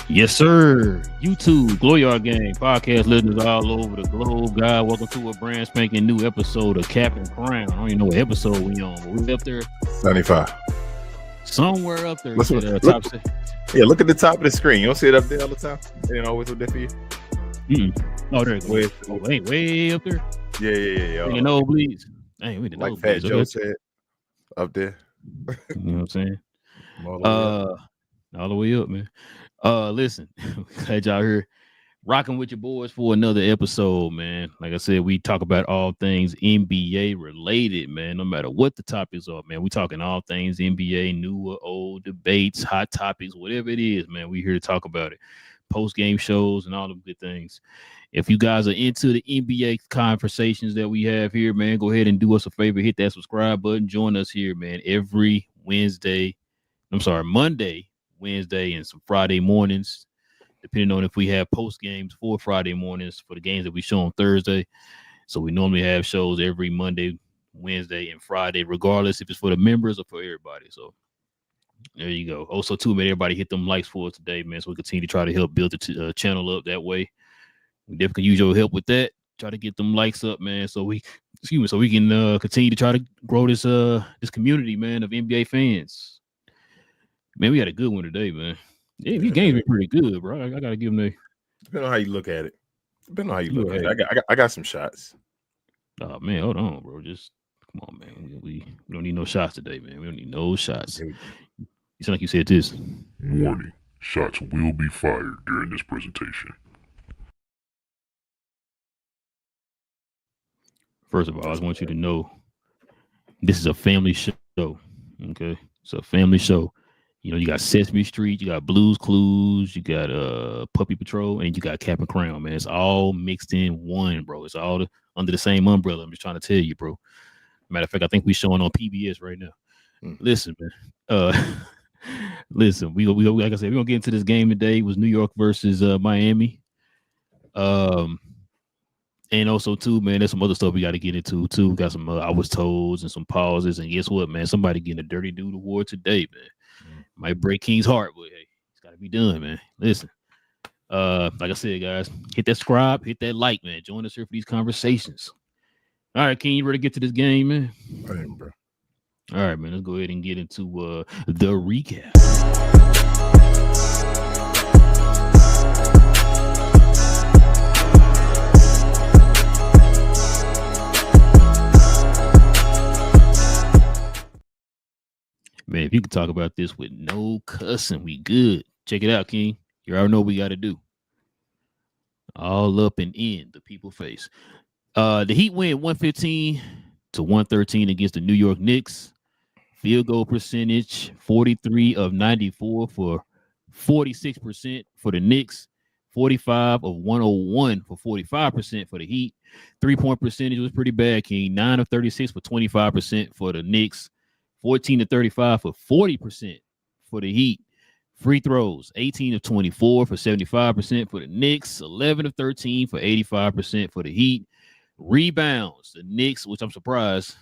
Yes, sir. YouTube, Glow Yard Gang, podcast listeners all over the globe. God, welcome to a brand spanking new episode of Cap and Crown. I don't even know what episode we on, but we up there 95. somewhere up there. Look, Top look at the top of the screen. You don't see it up there all the time? It ain't always up there for you? Oh, there it goes. Way up there. Yeah. In the nosebleeds. Dang, we the like nosebleeds. Fat Joe said, up there. You know what I'm saying? All the way up, man. Listen, glad y'all here rocking with your boys for another episode, man. Like I said, we talk about all things NBA related, man. No matter what the topics are, man. We talking all things NBA, new or old, debates, hot topics, whatever it is, man. We here to talk about it. Post-game shows and all the good things. If you guys are into the NBA conversations that we have here, man, go ahead and do us a favor. Hit that subscribe button. Join us here, man, every Monday, Wednesday, and some Friday mornings, depending on if we have post games for Friday mornings for the games that we show on Thursday. So we normally have shows every Monday, Wednesday, and Friday, regardless if it's for the members or for everybody. So there you go. Also, too, man, everybody hit them likes for us today, man, so we continue to try to help build the channel up that way. We definitely use your help with that. Try to get them likes up, man, so we can continue to try to grow this community, man, of NBA fans. Man, we had a good one today, man. Yeah, these games been pretty good, bro. I gotta give them a. Depending on how you look at it. I got some shots. Oh man, hold on, bro. Just come on, man. We don't need no shots today, man. We don't need no shots. You sound like you said this. Warning: shots will be fired during this presentation. First of all, I just want you to know this is a family show. Okay, it's a family show. You know, you got Sesame Street, you got Blues Clues, you got Puppy Patrol, and you got Cap and Crown, man. It's all mixed in one, bro. It's all under the same umbrella. I'm just trying to tell you, bro. Matter of fact, I think we're showing on PBS right now. Listen, man. Listen, we like I said, we're gonna get into this game today. It was New York versus Miami. And also, too, man, there's some other stuff we got to get into, too. We got some I was told and some pauses. And guess what, man? Somebody getting a dirty dude award today, man. Might break King's heart, but hey, it's got to be done, man. Listen, like I said, guys, hit that subscribe, hit that like, man. Join us here for these conversations. All right, King, you ready to get to this game, man? I am, bro. All right, man, let's go ahead and get into the recap. Man, if you can talk about this with no cussing, we good. Check it out, King. You already know what we got to do. All up and in the people face. The Heat win 115-113 against the New York Knicks. Field goal percentage 43 of 94 for 46% for the Knicks. 45 of 101 for 45% for the Heat. 3-point percentage was pretty bad, King. 9 of 36 for 25% for the Knicks. 14 of 35 for 40% for the Heat. Free throws, 18 of 24 for 75% for the Knicks. 11 of 13 for 85% for the Heat. Rebounds, the Knicks, which I'm surprised.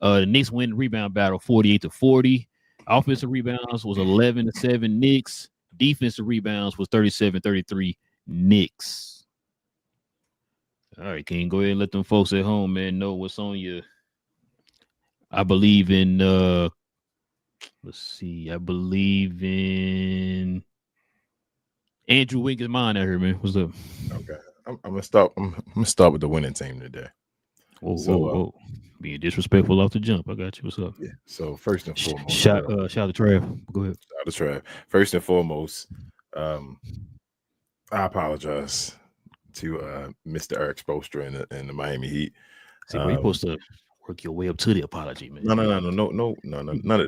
The Knicks win the rebound battle 48-40. Offensive rebounds was 11-7 Knicks. Defensive rebounds was 37-33 Knicks. All right, King, go ahead and let them folks at home, man, know what's on you. I believe in I believe in Andrew Wiggins' mind out here, man. What's up? Okay. I'm gonna start with the winning team today. Whoa. Being disrespectful off the jump. I got you. What's up? Yeah. So first and foremost. Shout out to Trav. Go ahead. Shout out to Trav. First and foremost, I apologize to Mr. Eric Spoelstra and the Miami Heat. See, you're supposed to work your way up to the apology, man. No, none of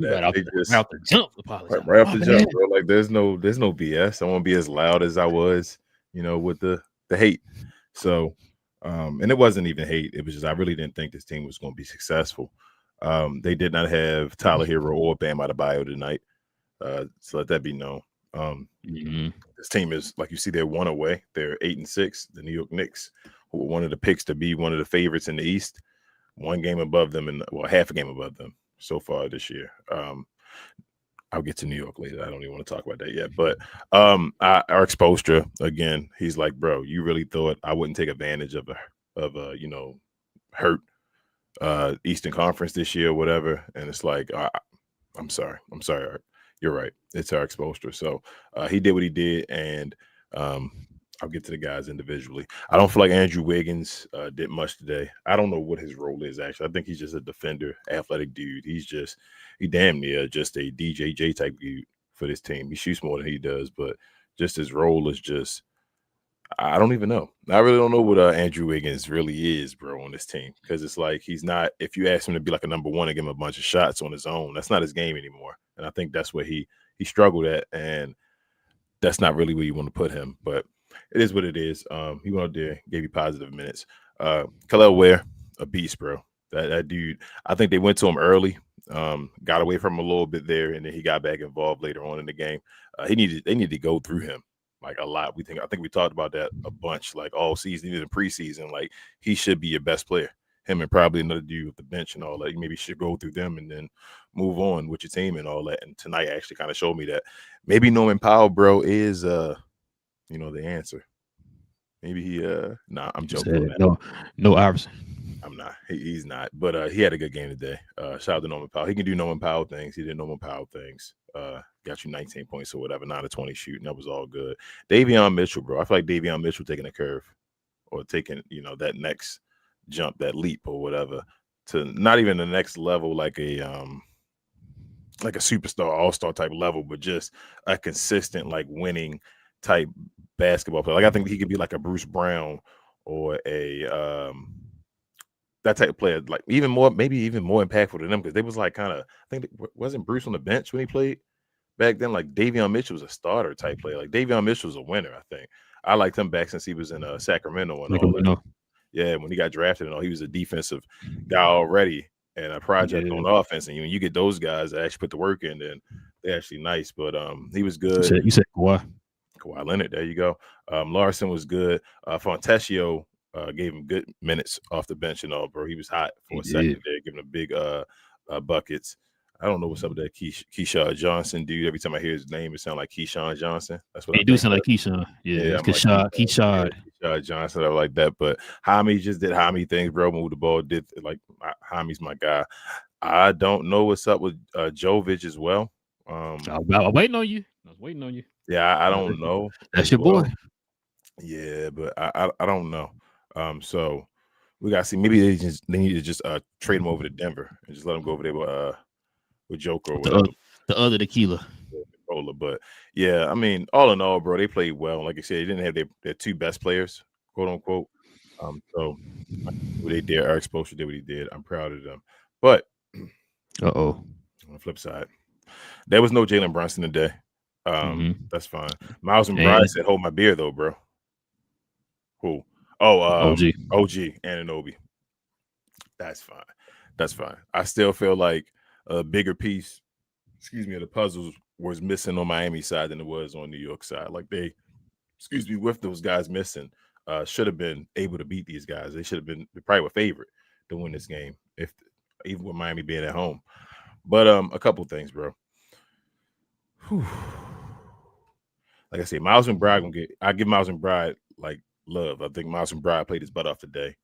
that. Right out the jump, apology. Right off the jump, bro. Like there's no BS. I won't be as loud as I was, with the hate. So, and it wasn't even hate. It was just I really didn't think this team was going to be successful. They did not have Tyler Hero or Bam Adebayo tonight. So let that be known. This team is, like you see, they're one away. They're 8-6. The New York Knicks, who were one of the picks to be one of the favorites in the East, one game above them, and half a game above them so far this year. I'll get to New York later. I don't even want to talk about that yet. But our exposure again, he's like, bro, you really thought I wouldn't take advantage of a hurt Eastern Conference this year or whatever? And it's like, I'm sorry, Art. You're right. It's our exposure. So he did what he did, and I'll get to the guys individually. I don't feel like Andrew Wiggins did much today. I don't know what his role is actually. I think he's just a defender, athletic dude. He damn near just a DJJ type dude for this team. He shoots more than he does, but just his role is just I don't even know. I really don't know what Andrew Wiggins really is, bro, on this team because it's like he's not. If you ask him to be like a number one and give him a bunch of shots on his own, that's not his game anymore. And I think that's where he struggled at, and that's not really where you want to put him. But it is what it is. He went out there, gave you positive minutes. Khalil Ware, a beast, bro. That dude. I think they went to him early, got away from him a little bit there, and then he got back involved later on in the game. They needed to go through him like a lot. I think we talked about that a bunch, like all season, even preseason. Like he should be your best player. Him and probably another dude with the bench and all that. You maybe should go through them and then move on with your team and all that. And tonight actually kind of showed me that maybe Norman Powell, bro, is the answer. Maybe he nah, I'm joking. No Iverson. I'm not. He's not. But he had a good game today. Shout out to Norman Powell. He can do Norman Powell things. He did Norman Powell things. Got you 19 points or whatever, 9 of 20 shooting. That was all good. Davion Mitchell, bro. I feel like Davion Mitchell taking a curve or taking, that next jump, that leap or whatever to not even the next level like a superstar, all-star type level, but just a consistent like winning type basketball player. Like I think he could be like a Bruce Brown or a that type of player, like maybe even more impactful than them because they was like kind of. I think wasn't Bruce on the bench when he played back then. Like Davion Mitchell was a starter type player. Like Davion Mitchell was a winner. I think I liked him back since he was in Sacramento and all that. Yeah, when he got drafted and all, he was a defensive guy already and a project on offense. And when you get those guys that actually put the work in, then they're actually nice. But he was good. You said Kawhi Leonard. There you go. Larson was good. Fontecchio gave him good minutes off the bench and all, bro. He was hot for a second there, giving him big buckets. I don't know what's up with that Keyshawn Johnson dude. Every time I hear his name, it sounds like Keyshawn Johnson. That's what he do sound like Keyshawn. Yeah, it's Keyshawn Johnson. I like that. But Jaime just did Jaime things, bro. Moved the ball. Did like Jaime's my guy. I don't know what's up with Jovic as well. I was waiting on you. Yeah, I don't know. That's your boy. Yeah, but I don't know. So we gotta see. Maybe they need to just trade him over to Denver and just let him go over there with Joker or whatever. The other tequila. But yeah, I mean, all in all, bro, they played well. Like I said, they didn't have their two best players, quote unquote. So what they did, our exposure did what he did. I'm proud of them. But on the flip side, there was no Jalen Brunson today. That's fine. Miles and Bryce said, "Hold my beer, though, bro." Who? Oh, OG Anunoby. That's fine. I still feel like a bigger piece, of the puzzles was missing on Miami side than it was on New York side. Like they, with those guys missing, should have been able to beat these guys. They should have been probably a favorite to win this game, even with Miami being at home. But a couple things, bro. Whew. Like I said, Miles McBride I give Miles McBride like love. I think Miles McBride played his butt off today.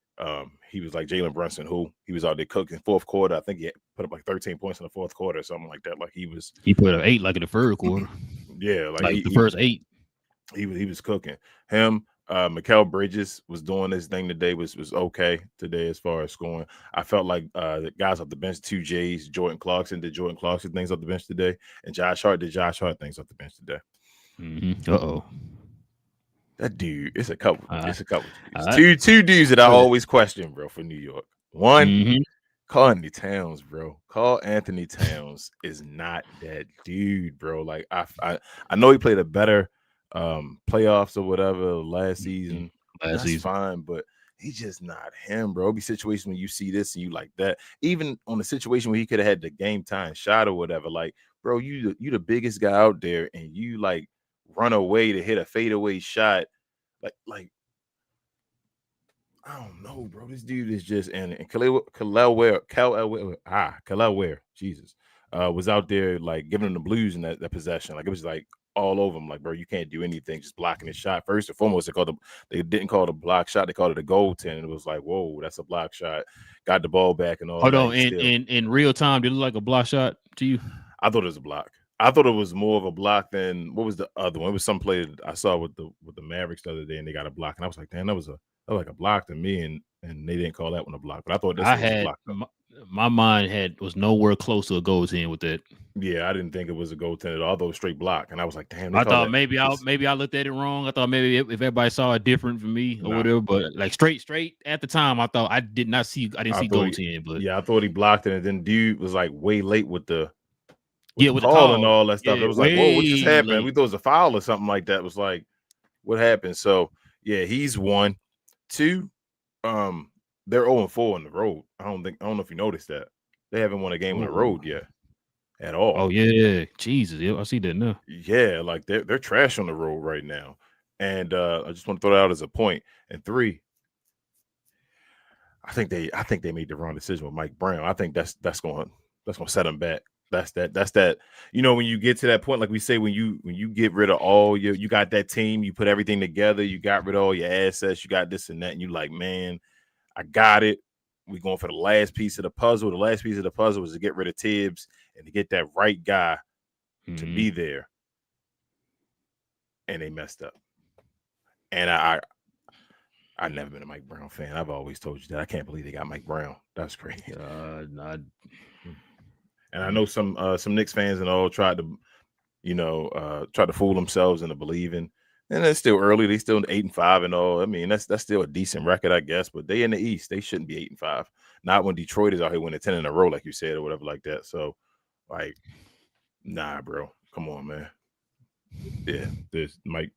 He was like Jalen Brunson, who he was out there cooking fourth quarter. I think he put up like 13 points in the fourth quarter or something like that. Like he put up 8 like in the third quarter. Yeah, like the first 8. He was cooking. Him, Mikal Bridges was doing his thing today. Was okay today as far as scoring. I felt like the guys off the bench, 2Js, Jordan Clarkson did Jordan Clarkson things off the bench today, and Josh Hart did Josh Hart things off the bench today. That dude, it's a couple. Two dudes that I always question, bro, for New York. One, Karl Anthony Towns, bro. Karl Anthony Towns is not that dude, bro. Like I know he played a better playoffs or whatever last season. That's fine, but he's just not him, bro. It'll be situations when you see this and you like that. Even on the situation where he could have had the game time shot or whatever, like, bro, you the biggest guy out there and you like run away to hit a fadeaway shot. Like I don't know, bro. This dude is just and Khalil Ware, Jesus. was out there like giving them the blues in that possession. Like it was like all over them. Like, bro, you can't do anything, just blocking his shot. First and foremost, they didn't call it a block shot, they called it a goaltend. And it was like, whoa, that's a block shot. Got the ball back and all Hold that. on, in real time, did it look like a block shot to you? I thought it was a block. I thought it was more of a block than what was the other one. It was some play that I saw with the Mavericks the other day, and they got a block, and I was like, damn, that was like a block to me, and they didn't call that one a block. But I thought this was a block. My mind was nowhere close to a goaltend with that. Yeah, I didn't think it was a goaltend at all. Though straight block, and I was like, damn. I thought maybe I looked at it wrong. I thought maybe if everybody saw it different from me or whatever, but like straight at the time, I thought I didn't see goaltend. But yeah, I thought he blocked it, and then dude was like way late with the with the call and all that stuff. Yeah, it was like, whoa, what just happened? Late. We thought it was a foul or something like that. It was like, what happened? So yeah, he's 1. 2, they're 0-4 on the road. I don't know if you noticed that. They haven't won a game on the road yet at all. Oh yeah, Jesus, yeah, I see that now. Yeah, like they're trash on the road right now. And I just want to throw that out as a point. And 3, I think they made the wrong decision with Mike Brown. I think that's going to set them back. That's that. You know, when you get to that point, like we say, when you get rid of all you got that team, you put everything together, you got rid of all your assets, you got this and that, and you like, man, I got it. We're going for the last piece of the puzzle. The last piece of the puzzle was to get rid of Tibbs and to get that right guy to be there. And they messed up. And I've never been a Mike Brown fan. I've always told you that. I can't believe they got Mike Brown. That's crazy. And I know some Knicks fans and all tried to fool themselves into believing. And it's still early. They still 8-5 and all. I mean, that's still a decent record, I guess. But they in the East. They shouldn't be 8-5. Not when Detroit is out here winning 10 in a row, like you said, or whatever like that. So, like, nah, bro. Come on, man. Yeah, there's Mike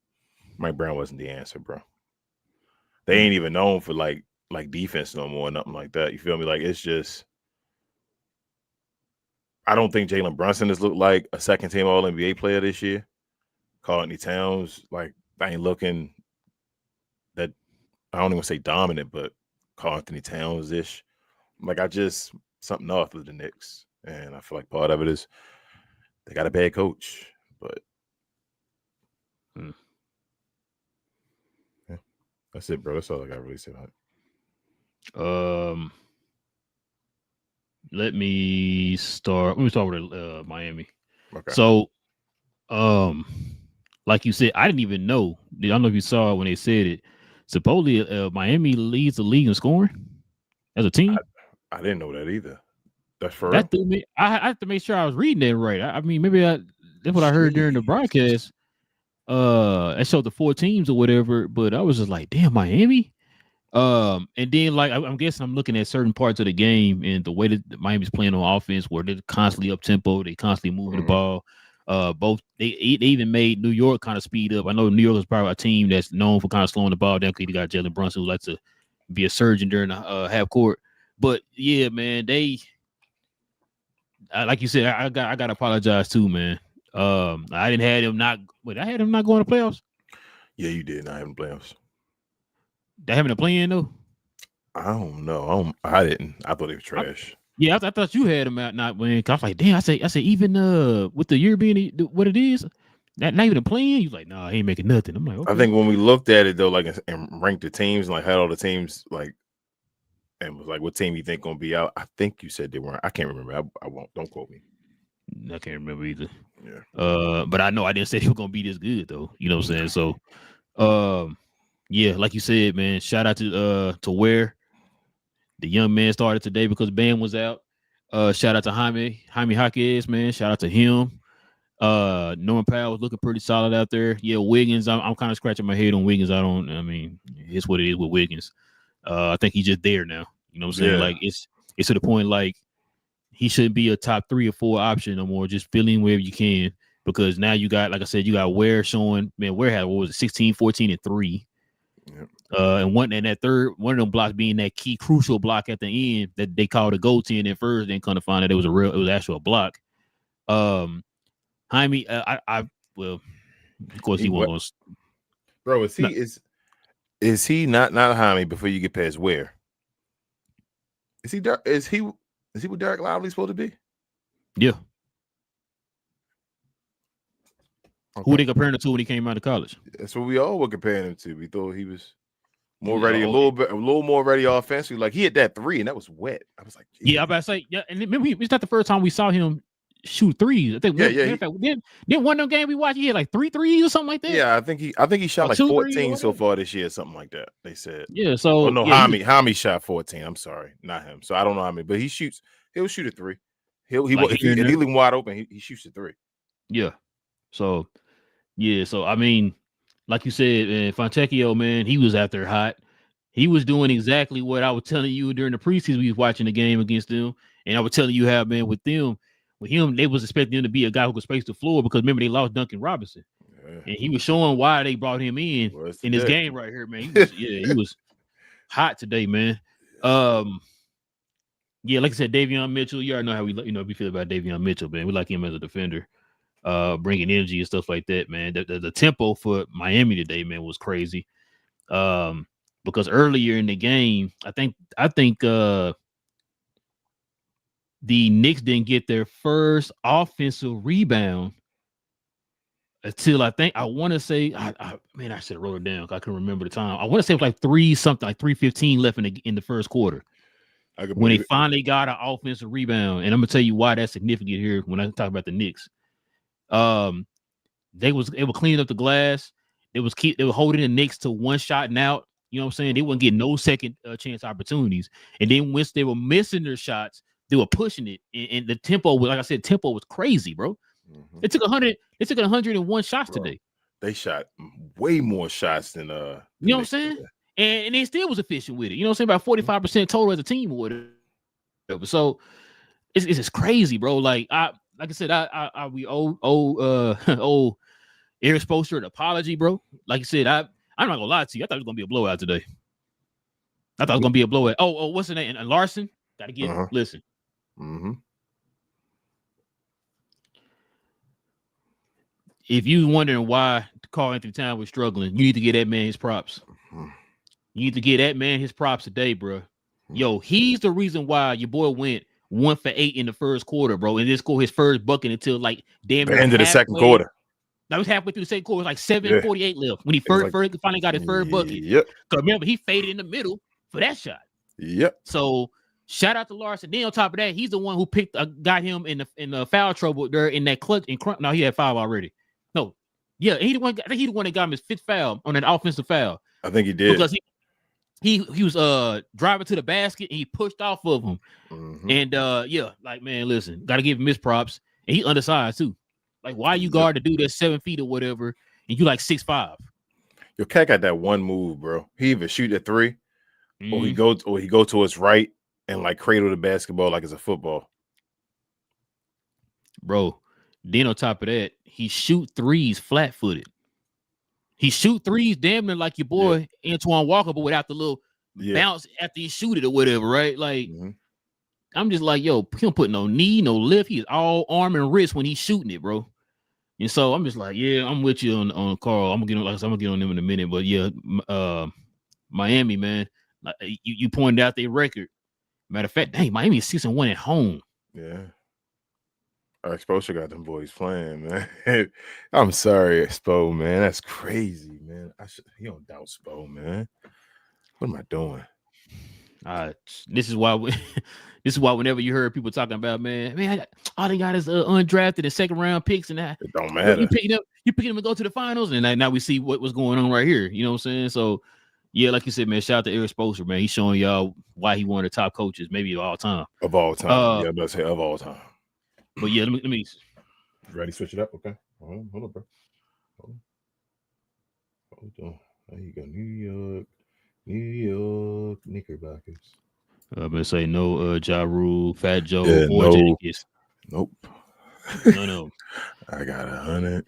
Brown wasn't the answer, bro. They ain't even known for like defense no more, nothing like that. You feel me? Like it's just. I don't think Jalen Brunson has looked like a second-team All-NBA player this year. Karl Anthony Towns, like, I ain't looking that – I don't even say dominant, but Karl Anthony Towns-ish. Like, something off with the Knicks. And I feel like part of it is they got a bad coach. But yeah, that's it, bro. That's all I got to really say about it. Let me start with Miami. Okay. So, like you said, I didn't even know. I don't know if you saw it when they said it. Supposedly, Miami leads the league in scoring as a team. I didn't know that either. That's for real? I have to make sure I was reading that right. I mean, maybe that's what I heard during the broadcast. I showed the 4 teams or whatever, but I was just like, damn, Miami. And then like I'm guessing I'm looking at certain parts of the game and the way that Miami's playing on offense, where they're constantly up tempo, they constantly moving the ball. Both they even made New York kind of speed up. I know New York is probably a team that's known for kind of slowing the ball down. Because you got Jalen Brunson who likes to be a surgeon during the half court. But yeah, man, like you said, I got to apologize too, man. I didn't have him not. Wait, I had him not going to playoffs. Yeah, you did not have him playoffs. They having a play-in though? I don't know. I didn't. I thought he was trash. I thought you had him out not winning. I was like, damn. I say even with the year being what it is, not even a play-in. You like, nah, he ain't making nothing. I'm like, okay. I think when we looked at it though, like and ranked the teams, and like had all the teams like, and was like, what team you think gonna be out? I think you said they weren't. I can't remember. I won't. Don't quote me. I can't remember either. Yeah. But I know I didn't say he was gonna be this good though. You know what I'm saying? So, yeah, like you said, man, shout out to Ware. The young man started today because Bam was out. Shout out to Jaime Jaquez, man. Shout out to him. Norman Powell was looking pretty solid out there. Yeah, Wiggins, I'm kind of scratching my head on Wiggins. I mean, it's what it is with Wiggins. I think he's just there now. You know what I'm saying? Yeah. Like it's to the point like he shouldn't be a top 3 or 4 option no more. Just fill in wherever you can, because now you got, like I said, you got Ware showing, man, Ware had, what was it, 16, 14, and 3. Yep. And that third one of them blocks being that key crucial block at the end that they called a goaltend at first, then kind of find out it was actually a block. Jaime, well, of course he was. Bro, is he not Jaime before you get past Ware? Is he what Derek Lively's supposed to be? Yeah. Who they comparing him to when he came out of college? That's what we all were comparing him to. We thought he was more ready, a little more ready offensively. Like he hit that 3 and that was wet. I was like, geez. Yeah, I'm about to say, yeah, and remember, it's not the first time we saw him shoot threes. I think, then one of them games we watched, he had like 3 threes or something like that. Yeah, I think he shot like 14 so far this year, something like that. They said. Yeah, so Hami shot 14. I'm sorry, not him. So I don't know how many, but he'll shoot a 3. He'll leave wide open. He shoots a 3. Yeah. So I mean, like you said, Fontecchio, man, he was out there hot. He was doing exactly what I was telling you during the preseason. We was watching the game against them, and I was telling you how, man, with him, they was expecting him to be a guy who could space the floor because remember they lost Duncan Robinson, and he was showing why they brought him in this game right here, man. He was hot today, man. Yeah, like I said, Davion Mitchell. You already know how we feel about Davion Mitchell, man. We like him as a defender. Bringing energy and stuff like that, man. The tempo for Miami today, man, was crazy. Because earlier in the game, I think the Knicks didn't get their first offensive rebound until I want to say I should have wrote it down because I can remember the time. I want to say it was like 3:15 left in the first quarter when they finally got an offensive rebound, and I'm gonna tell you why that's significant here when I talk about the Knicks. They were cleaning up the glass. They were holding the Knicks to one shot and out. You know what I'm saying? They wouldn't get no second chance opportunities. And then once they were missing their shots, they were pushing it. And the tempo was, like I said, was crazy, bro. Mm-hmm. It took 101 shots today. They shot way more shots than you know what I'm saying? And they still was efficient with it. You know what I'm saying? About 45% total as a team or whatever. So it's just crazy, bro. Like I said, we owe Eric Spoelstra an apology, bro. Like I said, I'm not gonna lie to you. I thought it was gonna be a blowout today. I thought it was gonna be a blowout. Oh, what's the name? And Larson. Gotta get listen. Mm-hmm. If you wondering why Karl Anthony Towns was struggling, you need to get that man his props. You need to get that man his props today, bro. Yo, he's the reason why your boy went 1 for 8 in the first quarter, bro, and didn't score his first bucket until like damn near the end of the second quarter. That was halfway through the second quarter. It was like 7:48 left when he finally got his first bucket. Yep. Because remember, he faded in the middle for that shot. Yep. So shout out to Larson. Then on top of that, he's the one who got him in the foul trouble there in that clutch. No, he had 5 already. No, yeah, I think he's the one that got him his 5th foul on an offensive foul. I think he did because he was driving to the basket and he pushed off of him. Mm-hmm. And like man, listen, gotta give him his props. And he undersized too. Like, why you guard the dude that's 7 feet or whatever, and you like 6'5"? Your cat got that one move, bro. He either shoot a 3, or he go to his right and like cradle the basketball like it's a football. Bro, then on top of that, he shoot threes flat-footed. He shoot threes damn near like your boy Antoine Walker, but without the little bounce after he shoot it or whatever, right? Like. Mm-hmm. I'm just like, yo, he don't put no knee, no lift. He's all arm and wrist when he's shooting it, bro. And so I'm just like, yeah, I'm with you on Karl. I'm gonna get on them in a minute, but yeah, Miami, man, like, you pointed out their record. Matter of fact, dang, Miami is 6-1 at home. Yeah, Exposure got them boys playing, man. I'm sorry, Expo, man. That's crazy, man. You don't doubt Spo, man. What am I doing? This is why whenever you heard people talking about man, all they got is undrafted and second round picks, and that it don't matter. You picking them to go to the finals, and now we see what was going on right here. You know what I'm saying? So yeah, like you said, man, shout out to Eric Spoelstra, man. He's showing y'all why he one of the top coaches, maybe of all time. Of all time, yeah, let's say of all time. But yeah, let me. Ready? Switch it up, okay? Hold on, bro. Hold on. There you go, New York Knickerbockers. I'm gonna say no Ja Rule, Fat Joe, or no. Jadakiss. Nope. No. I got 100.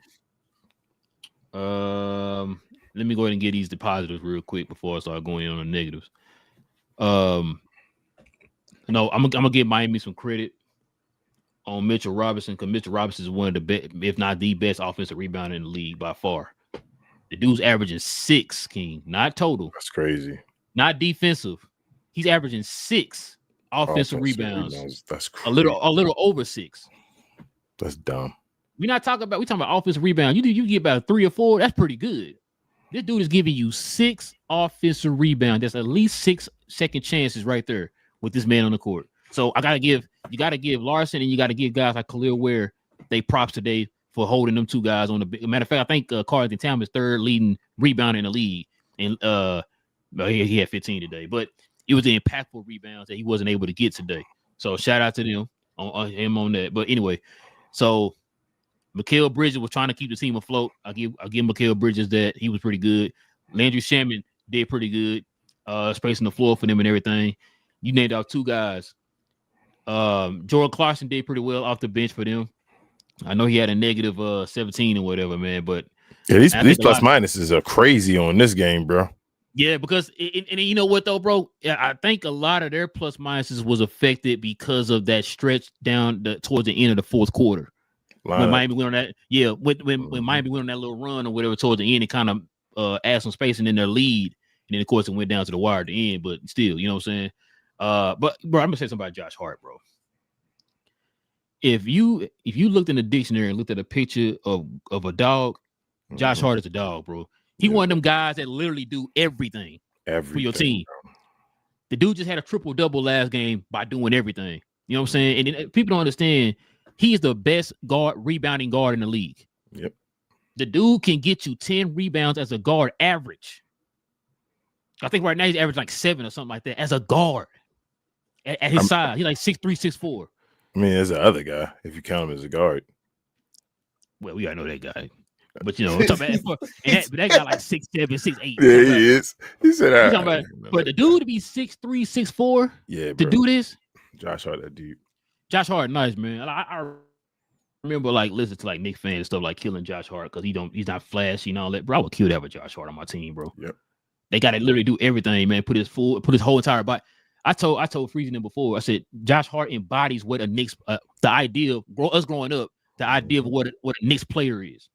Let me go ahead and get these positives real quick before I start going in on the negatives. No, I'm gonna give Miami some credit on Mitchell Robinson, because Mitchell Robinson is one of the best, if not the best, offensive rebounder in the league by far. The dude's averaging 6, King, not total. That's crazy. Not defensive. He's averaging 6 offensive rebounds. That's crazy. A little over 6. That's dumb. we talking about offensive rebound. You get about 3 or 4. That's pretty good. This dude is giving you 6 offensive rebounds. That's at least 6 second chances right there with this man on the court. So you gotta give Larson and you gotta give guys like Khalil Ware they props today for holding them 2 guys on the. Matter of fact, I think Carlton Town is 3rd leading rebounder in the league, and he had 15 today, but it was the impactful rebounds that he wasn't able to get today. So shout out to them on him on that. But anyway, so Mikal Bridges was trying to keep the team afloat. I give Mikal Bridges that he was pretty good. Landry Shaman did pretty good, spacing the floor for them and everything. You named out 2 guys. Jordan Clarkson did pretty well off the bench for them. I know he had a negative 17 or whatever, man. But yeah, these plus minuses are crazy on this game, bro. Yeah, because and you know what though, bro? I think a lot of their plus minuses was affected because of that stretch down towards the end of the fourth quarter. When Miami went on that, when Miami went on that little run or whatever towards the end, it kind of added some spacing in their lead, and then of course it went down to the wire at the end. But still, you know what I'm saying? But bro, I'm gonna say something about Josh Hart, bro. If you looked in the dictionary and looked at a picture of a dog, Josh Hart is a dog, bro. He one of them guys that literally do everything for your team. Bro. The dude just had a triple-double last game by doing everything. You know what I'm saying? And then people don't understand he is the best rebounding guard in the league. Yep. The dude can get you 10 rebounds as a guard average. I think right now he's averaging like 7 or something like that as a guard at his size. He's like 6'3", 6'4". I mean, there's the other guy if you count him as a guard. Well, we gotta know that guy. But you know, but that guy like 6'7", 6'8". Yeah, he is. He said, but the dude to be 6'3", 6'4", yeah, to do this. Josh Hart, that dude. Josh Hart, nice man. I remember like listening to like Knicks fans and stuff like killing Josh Hart because he's not flashy and all that. Bro, I would kill that with Josh Hart on my team, bro. Yep. They got to literally do everything, man. Put his whole entire body. I told Freezing them before. I said Josh Hart embodies what a Knicks, the idea of us growing up, the idea of what a Knicks player is.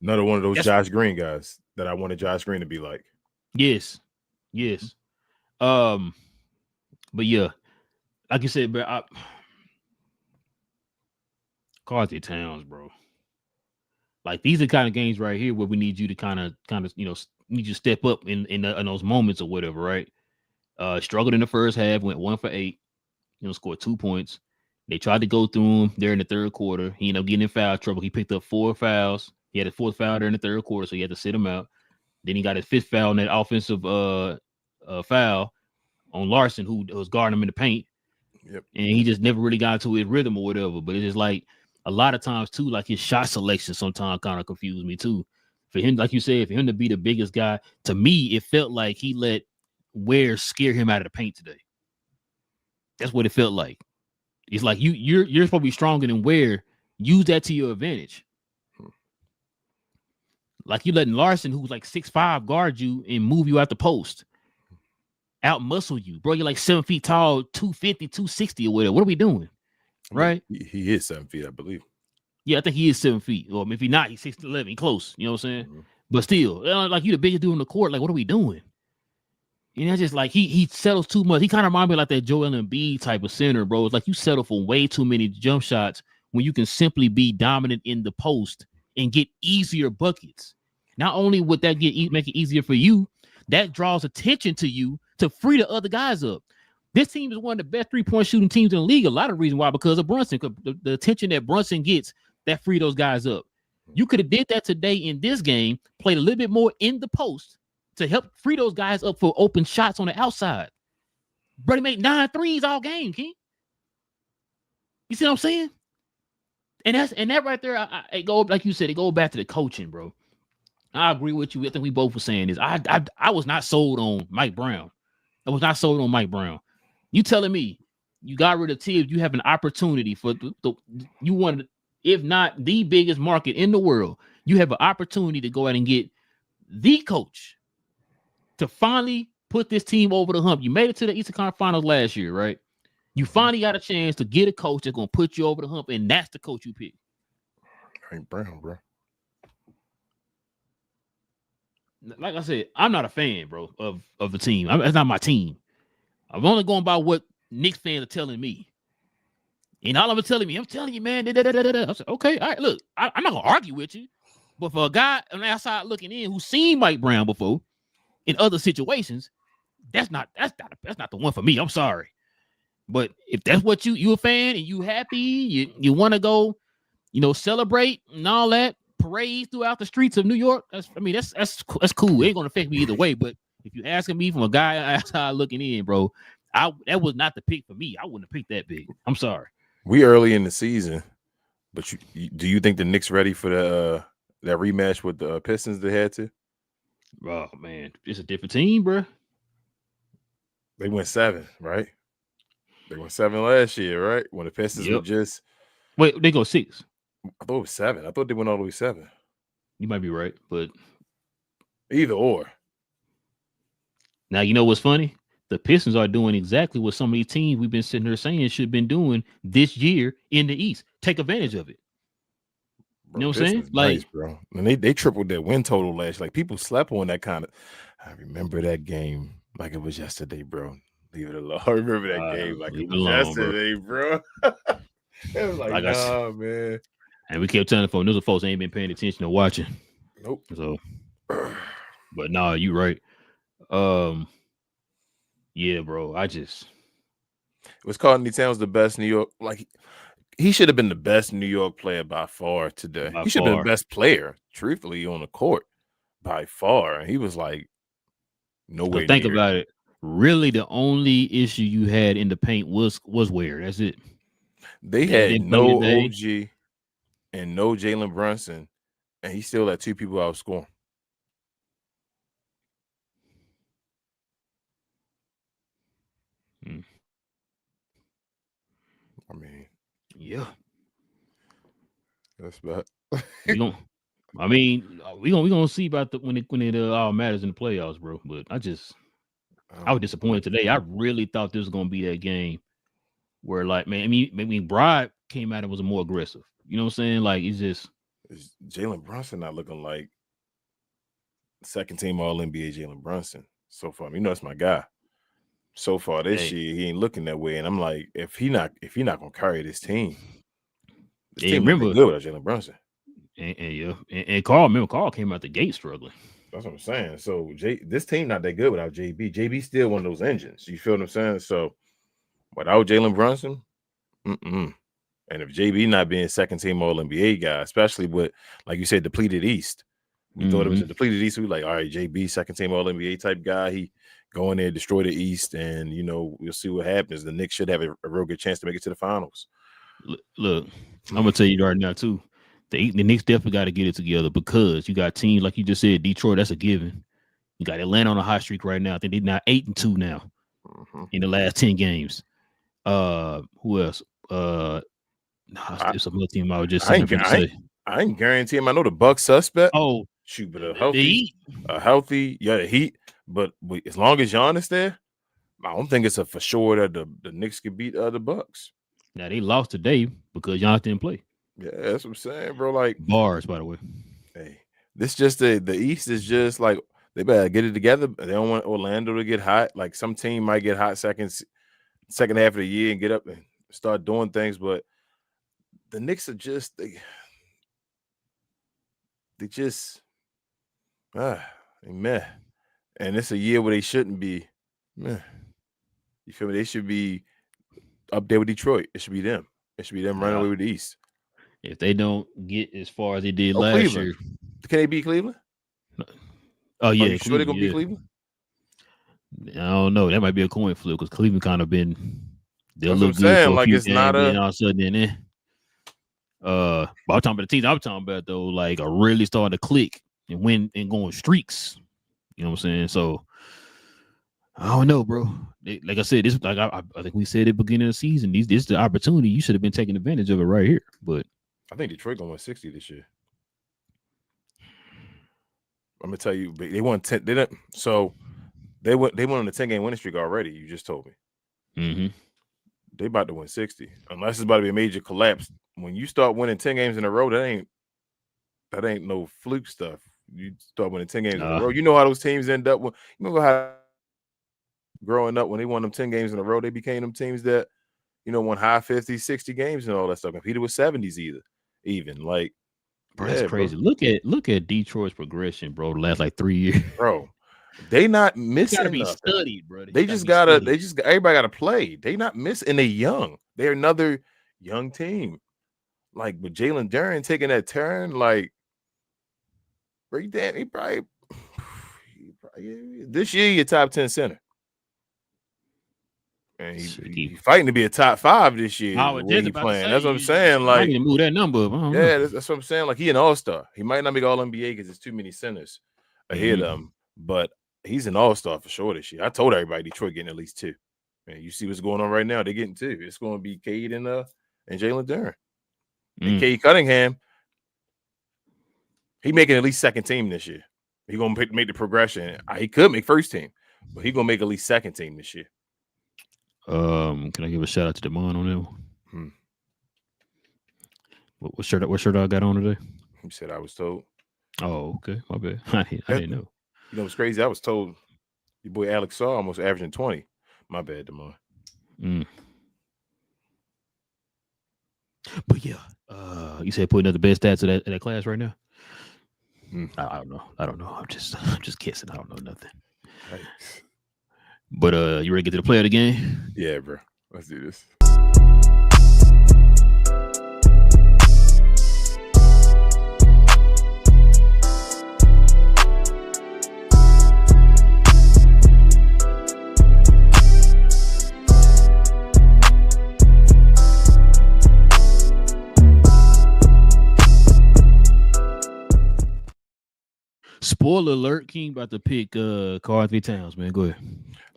Another one of those Josh Green guys that I wanted Josh Green to be like. Yes. But yeah, like you said, bro. Carlton Towns, bro. Like these are the kind of games right here where we need you to kind of need you to step up in those moments or whatever, right? Struggled in the first half, went 1 for 8, scored 2 points. They tried to go through him there in the third quarter. He ended up getting in foul trouble. He picked up 4 fouls. He had a 4th foul there in the third quarter, so he had to sit him out. Then he got his 5th foul in that offensive foul on Larson, who was guarding him in the paint. Yep. And he just never really got into his rhythm or whatever. But it's just like a lot of times too, like his shot selection sometimes kind of confused me too. For him, like you said, for him to be the biggest guy, to me, it felt like he let Ware scare him out of the paint today. That's what it felt like. It's like you're supposed to be stronger than Ware. Use that to your advantage. Like you letting Larson, who's like 6'5", guard you and move you out the post. Out muscle you, bro. You're like 7 feet tall, 250, 260 or whatever. What are we doing? Right? He is 7 feet, I believe. Yeah, I think he is 7 feet. Or if he's not, he's 6'11". He close. You know what I'm saying? Mm-hmm. But still, like you the biggest dude on the court. Like, what are we doing? You know, just like he settles too much. He kind of reminds me like that Joel Embiid type of center, bro. It's like you settle for way too many jump shots when you can simply be dominant in the post and get easier buckets. Not only would that make it easier for you, that draws attention to you to free the other guys up. This team is one of the best 3-point shooting teams in the league. A lot of reason why, because of Brunson, because the attention that Brunson gets, that free those guys up. You could have did that today in this game, played a little bit more in the post to help free those guys up for open shots on the outside. Brady made 9 threes all game, King. You see what I'm saying? And that right there, it go like you said, it go back to the coaching, bro. I agree with you. I think we both were saying this. I was not sold on Mike Brown. I was not sold on Mike Brown. You telling me you got rid of Tibbs, you have an opportunity for you want, if not the biggest market in the world, you have an opportunity to go out and get the coach to finally put this team over the hump. You made it to the Eastern Conference Finals last year, right? You finally got a chance to get a coach that's going to put you over the hump, and that's the coach you pick. Mike Brown, bro. Like I said, I'm not a fan, bro, of the team. It's not my team. I'm only going by what Knicks fans are telling me. And all of them telling me, I'm telling you, man. I said, okay, all right, look, I'm not gonna argue with you, but for a guy on the outside looking in who's seen Mike Brown before in other situations, that's not the one for me. I'm sorry, but if that's what you a fan and you happy, you want to go, celebrate and all that, parade throughout the streets of New York. That's cool. It ain't gonna affect me either way. But if you're asking me from a guy outside looking in, bro, that was not the pick for me. I wouldn't have picked that big. I'm sorry. We early in the season, but do you think the Knicks ready for that rematch with the Pistons they had to? Oh man, it's a different team, bro. They went 7, right? They went 7 last year, right? When the Pistons were just wait, they go 6. I thought it was 7. I thought they went all the way 7. You might be right, but either or. Now you know what's funny? The Pistons are doing exactly what some of these teams we've been sitting here saying should have been doing this year in the East. Take advantage of it. Bro, you know what I'm saying? Nice, bro. And they tripled their win total last. Like people slept on that kind of. I remember that game like it was yesterday, bro. Leave it alone. I remember that game like it was yesterday, bro. It was like nah, man. And we kept telling folks, those folks ain't been paying attention or watching. Nope. So, but nah, you right. Yeah, bro. It was Carl Anthony Towns the best New York. Like he should have been the best New York player by far today. He should have been the best player, truthfully, on the court by far. And he was like nowhere. Think about it. Really, the only issue you had in the paint was where. That's it. They had no OG and no Jalen Brunson, and he still had 2 people outscoring. I mean, yeah, that's bad. we gonna see about when it all matters in the playoffs, bro. But I was disappointed today. I really thought this was gonna be that game where, like, man, I mean, Bride came out and was more aggressive. You know what I'm saying? Like, is Jalen Brunson not looking like second team All NBA Jalen Brunson so far? That's my guy. So far this year, he ain't looking that way, and I'm like, if he not gonna carry this team team not good without Jalen Brunson. And Carl came out the gate struggling. That's what I'm saying. So this team not that good without JB. JB still one of those engines. You feel what I'm saying? So without Jalen Brunson, and if JB not being second team All NBA guy, especially with, like you said, depleted East, we thought it was a depleted East. We like, all right, JB second team All NBA type guy. He go in there, destroy the East, and we'll see what happens. The Knicks should have a real good chance to make it to the finals. Look, I'm gonna tell you right now too. The Knicks definitely got to get it together because you got teams like you just said, Detroit. That's a given. You got Atlanta on a hot streak right now. I think they're now 8-2 now in the last 10 games. Who else? There's some other team I was just saying. I ain't guarantee him. I know the Bucks suspect. Oh, shoot, but the Heat. But as long as Giannis there, I don't think it's a for sure that the Knicks could beat the Bucks. Now they lost today because Giannis didn't play. Yeah, that's what I'm saying, bro. Like bars, by the way. Hey, this just the East is just like they better get it together. They don't want Orlando to get hot. Like some team might get hot second half of the year and get up and start doing things, but the Knicks are just they just meh. And it's a year where they shouldn't be meh. You feel me? They should be up there with Detroit. It should be them. It should be them running away with the East. If they don't get as far as they did last year, can they beat Cleveland? Oh yeah, are you sure they're gonna beat Cleveland? I don't know. That might be a coin flip because Cleveland kind of been they'll look good saying, for a like few it's games, not and all of a sudden then. But I'm talking about the teams I'm talking about though, like are really starting to click and win and going streaks. You know what I'm saying? So I don't know, bro. Like I said, this like I think we said at the beginning of the season. This is the opportunity. You should have been taking advantage of it right here. But I think Detroit gonna win 60 this year. I'm gonna tell you, they won 10. They didn't. So they went on a 10-game winning streak already. You just told me. They about to win 60, unless it's about to be a major collapse. When you start winning 10 games in a row, that ain't no fluke stuff. You start winning 10 games in a row. You know how those teams end up. You remember how growing up when they won them 10 games in a row, they became them teams that won high 50s, 60 games and all that stuff. Competed with 70s even like, bro, that's crazy. Bro. Look at Detroit's progression, bro. The last like 3 years, bro. They not It's missing gotta be nothing. studied, bro. They just gotta. Everybody gotta play. They not missing. And they young. They're another young team. Like with Jalen Duren taking that turn, like, break that. He probably this year your top 10 center. And he fighting to be a top 5 this year. The way he playing. That's what I'm saying. Like, I need to move that number up. Yeah, that's what I'm saying. Like, he an all-star. He might not make all NBA because there's too many centers ahead of him, but he's an all-star for sure this year. I told everybody Detroit getting at least 2. And you see what's going on right now. They're getting 2. It's going to be Cade and Jalen Duren. And Cade Cunningham, he making at least second team this year. He gonna make the progression. He could make first team, but he gonna make at least second team this year. Can I give a shout out to Damon on that one? What shirt I got on today? He said I was told. Oh, okay. My bad. I didn't know. You know what's crazy? I was told your boy Alex Saw almost averaging 20. My bad, Damon. But yeah, you said putting up the best stats of that class right now. I don't know. I'm just guessing. I don't know nothing. Thanks. But you ready to get to the play of the game? Yeah, bro. Let's do this. Spoiler alert, King about to pick Carl Anthony Towns, man. Go ahead.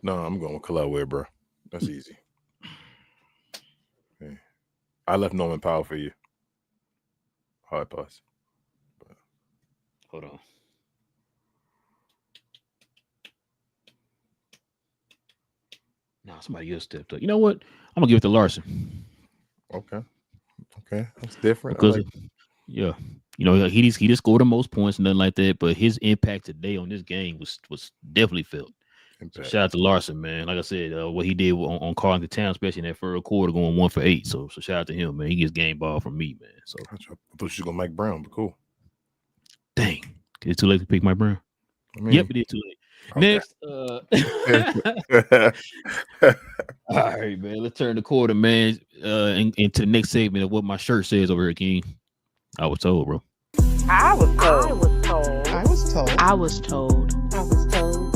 No, I'm going with Khalil Ware, bro. That's easy. Okay. I left Norman Powell for you. Hard pass. But... Hold on. Nah, somebody else stepped up. You know what? I'm gonna give it to Larson. Okay, that's different. Because yeah, you know, he just scored the most points and nothing like that. But his impact today on this game was definitely felt. So shout out to Larson, man. Like I said, what he did on Carl Anthony Towns, especially in that first quarter, going 1 for 8. So shout out to him, man. He gets game ball from me, man. So I thought you was gonna Mike Brown, but cool. Dang, it's too late to pick Mike Brown. Yep, it is too late. Okay. Next, all right, man. Let's turn the quarter, man, into the next segment of what my shirt says over here, King. I was told, bro. I was told. I was told. I was told. I was told.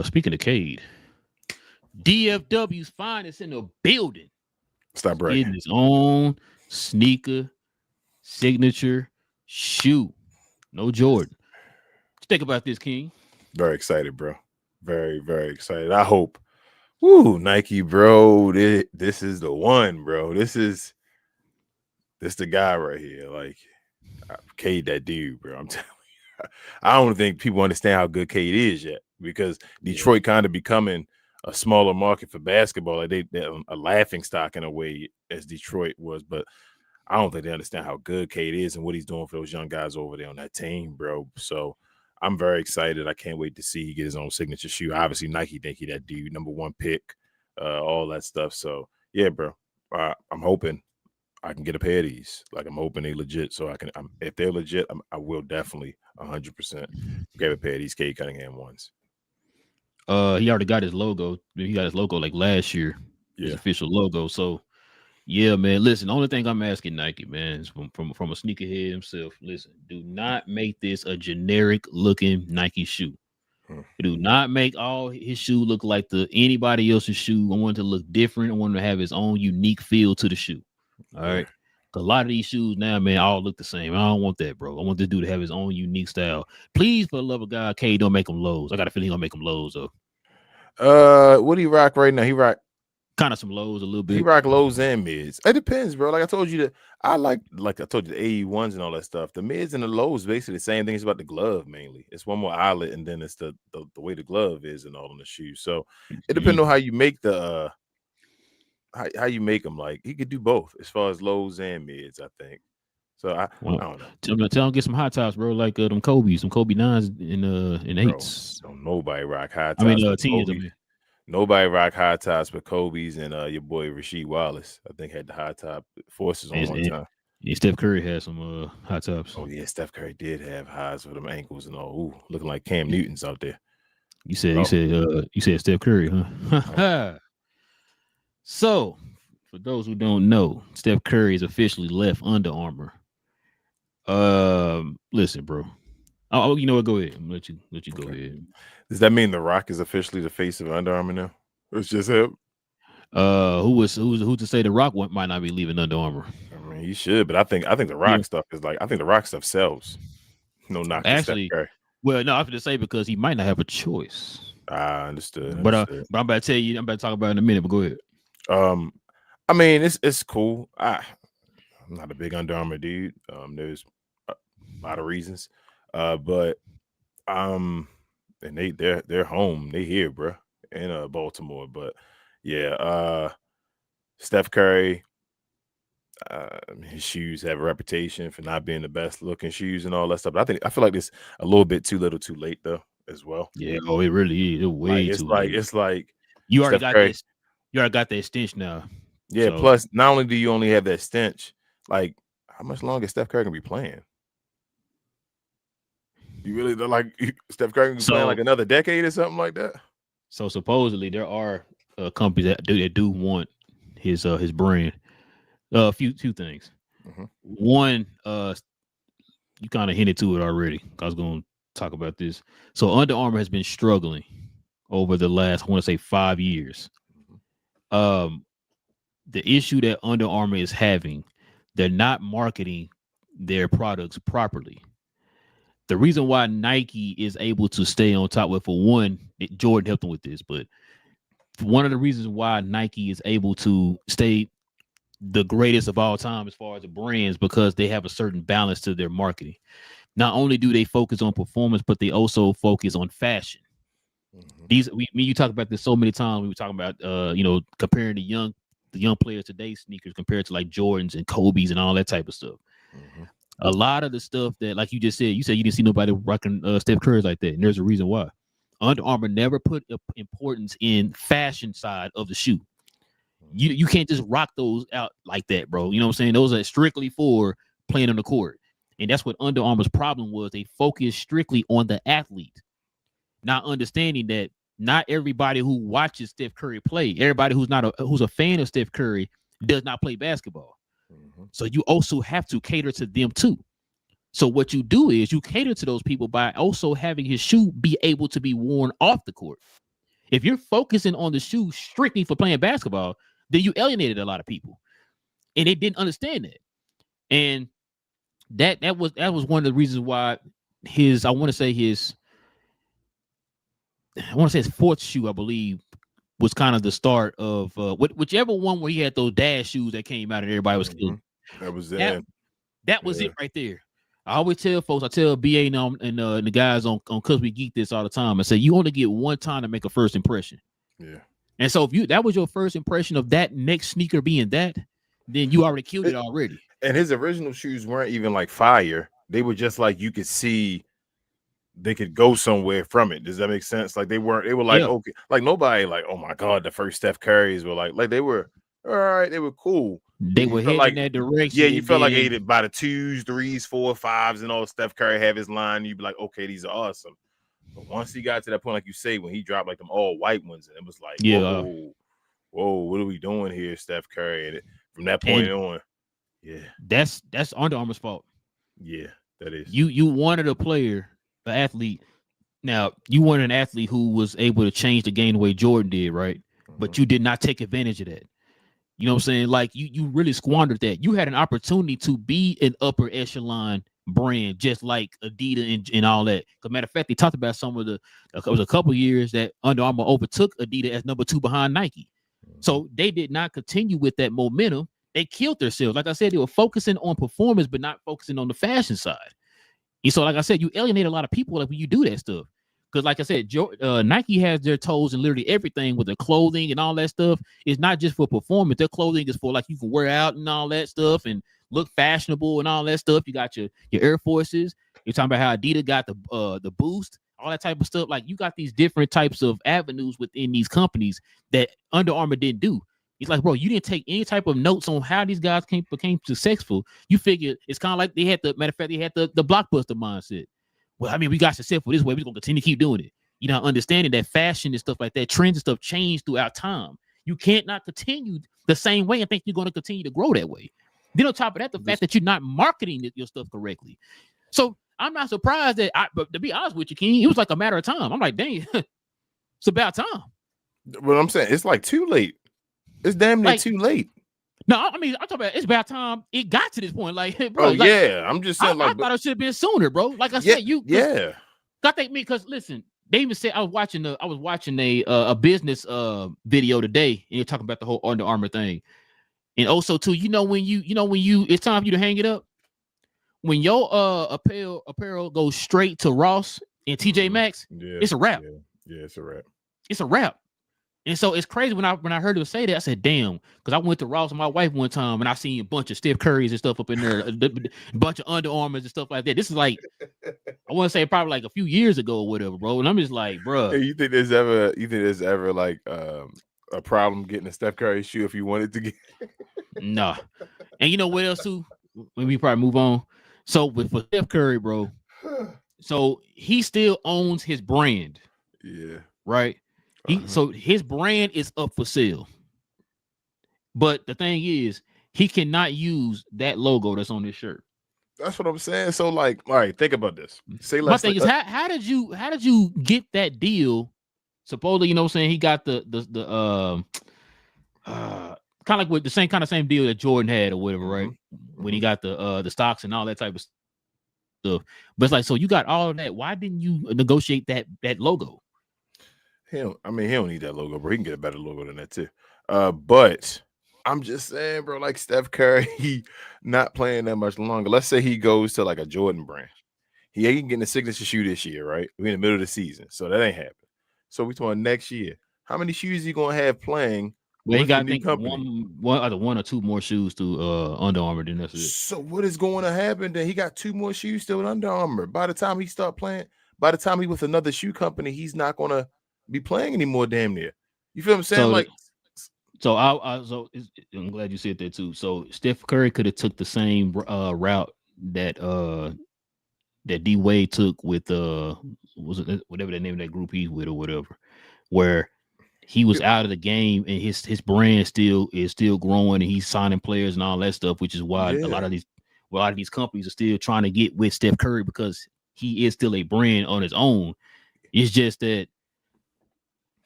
Speaking of Cade, DFW's finest in the building. Stop bragging. Getting his own sneaker signature shoe. No Jordan. What you think about this, King? Very excited, bro. Very, very excited. I hope. Woo, Nike, bro. This is the one, bro. This the guy right here. Like, Cade, that dude, bro. I'm telling you. I don't think people understand how good Cade is yet, because Detroit kind of becoming a smaller market for basketball. Like they're a laughing stock in a way, as Detroit was, but I don't think they understand how good Cade is and what he's doing for those young guys over there on that team, bro. So I'm very excited. I can't wait to see he get his own signature shoe. Obviously, Nike think he that dude, number 1 pick, all that stuff. So yeah, bro. I'm hoping I can get a pair of these. Like, I'm hoping they legit, so I can. If they're legit, I will definitely 100% grab a pair of these Cade Cunningham ones. He already got his logo. He got his logo like last year. His official logo. So yeah, man. Listen, the only thing I'm asking Nike, man, is from a sneakerhead himself. Listen, do not make this a generic looking Nike shoe. Do not make all his shoe look like anybody else's shoe. I want it to look different. I want him to have his own unique feel to the shoe. All right. A lot of these shoes now, man, all look the same. I don't want that, bro. I want this dude to have his own unique style. Please, for the love of God, Cade, don't make them lows. I got a feeling he's gonna make them lows though. What do he rock right now? He rock kind of some lows a little bit. He rock lows and mids. It depends, bro. Like I told you, that I like I told you, the AE1s and all that stuff. The mids and the lows basically the same thing. It's about the glove mainly. It's one more eyelet, and then it's the way the glove is and all in the shoe. So it depends on how you make the how you make them. Like, he could do both as far as lows and mids, I think. So I Well, don't know. tell them get some high tops, bro. Like them Kobe 9s and Bro, 8s. don't nobody rock high I mean, tops but 10s. I Kobe. mean, Nobody rock high tops but Kobe's and your boy Rasheed Wallace. I think had the high top forces on one time. and Steph Curry had some high tops. Oh yeah, Steph Curry did have highs for them ankles and all. Ooh, looking like Cam Newton's out there. You said Steph Curry, huh? So, for those who don't know, Steph Curry is officially left Under Armour. Listen, bro. Oh, you know what? Go ahead. I'm gonna let you go ahead. Does that mean The Rock is officially the face of Under Armour now? It's just him. Who's to say The Rock might not be leaving Under Armour? I mean, he should, but I think The Rock stuff is like I think The Rock stuff sells. No knock to Steph Curry. Well, no, I have to say because he might not have a choice. Understood. But I'm about to tell you, I'm about to talk about it in a minute. But go ahead. I mean, it's cool. I'm not a big Under Armour dude. There's a lot of reasons, but and they're home. They here, bro, in Baltimore. But yeah, Steph Curry. His shoes have a reputation for not being the best looking shoes and all that stuff. But I feel like it's a little bit too little, too late though, as well. Yeah, it really is. It's way too late. It's like you already got this. You already got that stench now. Yeah. So. Plus, not only do you only have that stench, like how much longer is Steph Curry gonna be playing? You really like Steph Curry gonna be playing like another decade or something like that? So supposedly there are companies that do want his brand. A few things. Mm-hmm. One, you kind of hinted to it already. I was going to talk about this. So Under Armour has been struggling over the last, I want to say, 5 years. The issue that Under Armour is having, they're not marketing their products properly. The reason why Nike is able to stay on top with, for one, Jordan helped them with this, but one of the reasons why Nike is able to stay the greatest of all time as far as the brands, because they have a certain balance to their marketing. Not only do they focus on performance, but they also focus on fashion. Mm-hmm. You talk about this so many times. We were talking about comparing the young players today's sneakers compared to like Jordans and Kobe's and all that type of stuff. Mm-hmm. A lot of the stuff that, like you just said, you didn't see nobody rocking Steph Curry like that, and there's a reason why. Under Armour never put importance in fashion side of the shoe. You can't just rock those out like that, bro. You know what I'm saying? Those are strictly for playing on the court. And that's what Under Armour's problem was. They focused strictly on the athlete, not understanding that not everybody who watches Steph Curry play, everybody who's a fan of Steph Curry does not play basketball. Mm-hmm. So you also have to cater to them too. So what you do is you cater to those people by also having his shoe be able to be worn off the court. If you're focusing on the shoe strictly for playing basketball, then you alienated a lot of people, and they didn't understand that. And that was one of the reasons why I want to say his fourth shoe, I believe, was kind of the start of whichever one where he had those dash shoes that came out and everybody was killing. That was it. That was it right there. I always tell folks, I tell BA and the guys on Cause We Geek this all the time. I say you only get one time to make a first impression. Yeah. And so if that was your first impression of that next sneaker being that, then you already killed it already. And his original shoes weren't even like fire. They were just like you could see they could go somewhere from it. Does that make sense? Like they were like, okay, like nobody like, oh my God, the first Steph Currys were like they were all right, they were cool. They were heading in that direction. Yeah, you felt like aided by the 2s, 3s, 4, 5s, and all. Steph Curry have his line. You'd be like, okay, these are awesome. But once he got to that point, like you say, when he dropped like them all white ones, and it was like, whoa, what are we doing here, Steph Curry? And from that point on, that's Under Armour's fault. Yeah, that is. You wanted a player, an athlete. Now you wanted an athlete who was able to change the game the way Jordan did, right? Mm-hmm. But you did not take advantage of that. You know what I'm saying? Like you really squandered that. You had an opportunity to be an upper echelon brand, just like Adidas and all that. As a matter of fact, they talked about it was a couple years that Under Armour overtook Adidas as number 2 behind Nike. So they did not continue with that momentum. They killed themselves. Like I said, they were focusing on performance, but not focusing on the fashion side. And so, like I said, you alienate a lot of people when you do that stuff. Because, like I said, Nike has their toes in literally everything with their clothing and all that stuff. It's not just for performance. Their clothing is for like you can wear out and all that stuff and look fashionable and all that stuff. You got your Air Forces. You're talking about how Adidas got the Boost, all that type of stuff. Like you got these different types of avenues within these companies that Under Armour didn't do. It's like, bro, you didn't take any type of notes on how these guys became successful. You figure it's kind of like they had the blockbuster mindset. Well, I mean, we got successful this way. We're gonna continue to keep doing it. You know, understanding that fashion and stuff like that, trends and stuff change throughout time. You can't not continue the same way and think you're going to continue to grow that way. Then on top of that, the fact that you're not marketing your stuff correctly. So I'm not surprised that but to be honest with you, King, it was like a matter of time. I'm like, dang, it's about time. What I'm saying, it's like too late. It's damn near too late. No, I mean, I'm talking about it's about time it got to this point. Like, bro, I'm just saying, I thought it should have been sooner, bro. Like I said, got that me because listen, they even said I was watching a business video today, and you're talking about the whole Under Armour thing. And also too, when it's time for you to hang it up. When your apparel goes straight to Ross and TJ Maxx, it's a wrap. Yeah, it's a wrap. It's a wrap. And so it's crazy when I heard her say that. I said, damn, because I went to Ross with my wife one time and I seen a bunch of Steph Currys and stuff up in there, a bunch of Under Armours and stuff like that. This is like, I want to say probably like a few years ago or whatever, bro. And I'm just like, bro. Hey, you think there's ever like a problem getting a Steph Curry shoe if you wanted to get? Nah. And you know what else too? When we probably move on. So for Steph Curry, bro, so he still owns his brand. Yeah. Right. So his brand is up for sale. But the thing is, he cannot use that logo that's on his shirt. That's what I'm saying. So, like, all right, think about this. My thing is, how did you get that deal? Supposedly, you know what I'm saying, he got the kind of like with the same deal that Jordan had or whatever, right? When he got the stocks and all that type of stuff. But it's like, so you got all of that. Why didn't you negotiate that logo? He don't need that logo, bro. He can get a better logo than that too. But I'm just saying, bro, like Steph Curry, he not playing that much longer. Let's say he goes to like a Jordan brand. He ain't getting a signature shoe this year, right? We're in the middle of the season, so that ain't happening. So we talking next year. How many shoes you gonna have playing? Well, he got I think one or two more shoes to Under Armour. Then that's it. So what is going to happen? Then he got two more shoes still with Under Armour. By the time he start playing, by the time he with another shoe company, he's not gonna be playing anymore. Damn near. You feel what I'm saying? So I'm glad you said that too. So Steph Curry could have took the same route that D Wade took with was it whatever the name of that group he's with or whatever, where he was out of the game and his brand is still growing and he's signing players and all that stuff, which is why a lot of these companies are still trying to get with Steph Curry because he is still a brand on his own. It's just that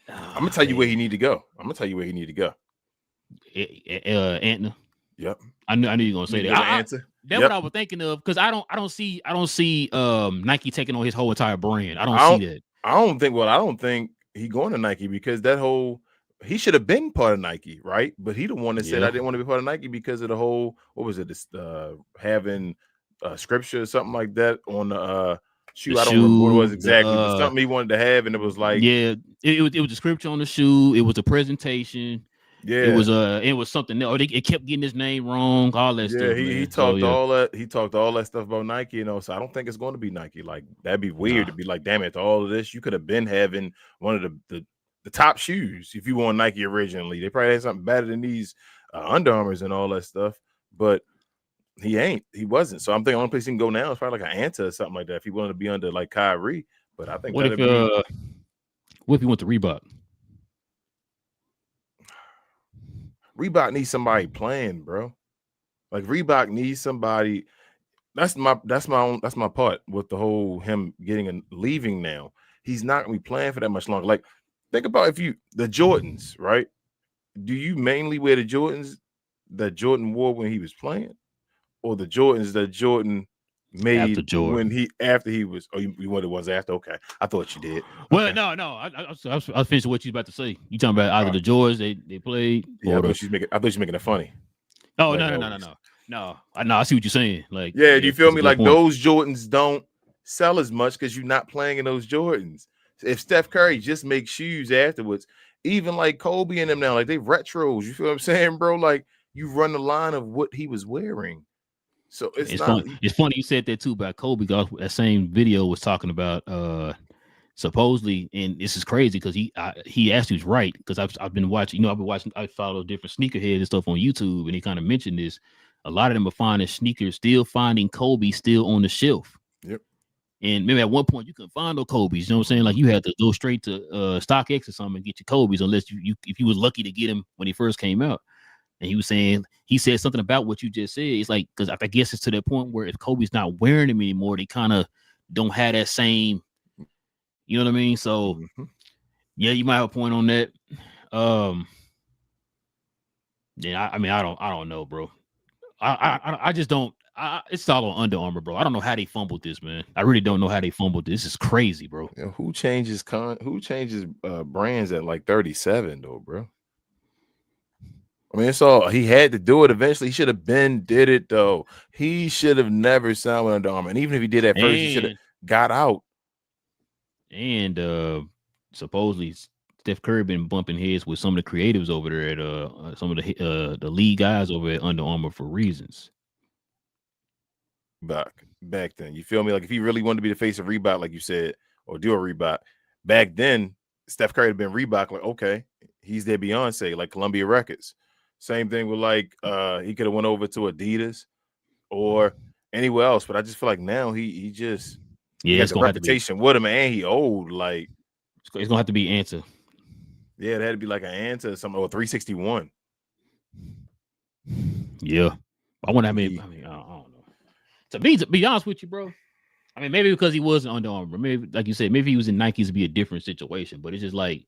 I'm gonna tell you where he need to go. Antner. Yep. I knew you were gonna say that. That's what I was thinking of because I don't see Nike taking on his whole entire brand. I don't see that. I don't think he going to Nike because he should have been part of Nike, right? But he the one that said I didn't want to be part of Nike because of the whole having scripture or something like that on the shoe. I don't remember what it was exactly. But something he wanted to have, and it was like it was the scripture on the shoe. It was a presentation. Yeah, it was something else. It kept getting his name wrong. All that stuff. He talked all that. He talked all that stuff about Nike, So I don't think it's going to be Nike. Like that'd be weird to be like, damn it, all of this. You could have been having one of the top shoes if you want Nike originally. They probably had something better than these Under Armours and all that stuff, but he wasn't. So I'm thinking the only place he can go now is probably like an Anta or something like that if he wanted to be under like Kyrie. But I think what if he went to Reebok? Reebok needs somebody playing, bro. Like Reebok needs somebody. That's my part with the whole him getting and leaving now. He's not gonna be playing for that much longer. Like, think about the Jordans, right? Do you mainly wear the Jordans that Jordan wore when he was playing, or the Jordans that Jordan made after he was? Oh, you wanted the ones after? Okay, I thought you did. Well, okay. No, I was finishing what you about to say. You talking about either the Jordans they played? Yeah, I thought she was making it funny. Oh, like, no. I see what you're saying. Like, do you feel me? Like those Jordans don't sell as much because you're not playing in those Jordans. If Steph Curry just makes shoes afterwards, even like Kobe and them now, like they retros. You feel what I'm saying, bro? Like you run the line of what he was wearing. So it's It's not. funny. It's funny you said that too about Kobe. Because that same video was talking about supposedly, and this is crazy because he actually was right, because I've been watching. I follow different sneakerheads and stuff on YouTube, and he kind of mentioned this. A lot of them are finding sneakers, still finding Kobe still on the shelf. Yep. And maybe at one point you couldn't find no Kobe's. You know what I'm saying? Like you had to go straight to StockX or something and get your Kobe's, unless you if you was lucky to get him when he first came out. And he said something about what you just said. It's like, because I guess it's to that point where if Kobe's not wearing them anymore, they kind of don't have that same, you know what I mean? So yeah, you might have a point on that. Yeah, I mean, I don't know, bro. I just don't. It's all on Under Armour, bro. I don't know how they fumbled this, man. I really don't know how they fumbled this. This is crazy, bro. You know, who changes brands at like 37 though, bro? I mean, it's all he had to do it eventually. He should have did it though. He should have never signed with Under Armour. And even if he did at first, he should have got out. And supposedly Steph Curry been bumping heads with some of the creatives over there at some of the lead guys over at Under Armour for reasons. Back then, you feel me? Like if he really wanted to be the face of Reebok, like you said, or do a Reebok, back then Steph Curry had been Reebok. Like, okay, he's their Beyonce, like Columbia Records. Same thing with like he could have went over to Adidas or anywhere else, but I just feel like now he just it's gonna reputation with him, and he old. Like it's gonna have to be Answer. Yeah, it had to be like an Answer or something, or 361. Yeah, I wonder how many. I mean, I don't know. To be honest with you, bro. I mean, maybe because he wasn't Under Armour, maybe like you said, maybe he was in Nikes, it'd be a different situation. But it's just like,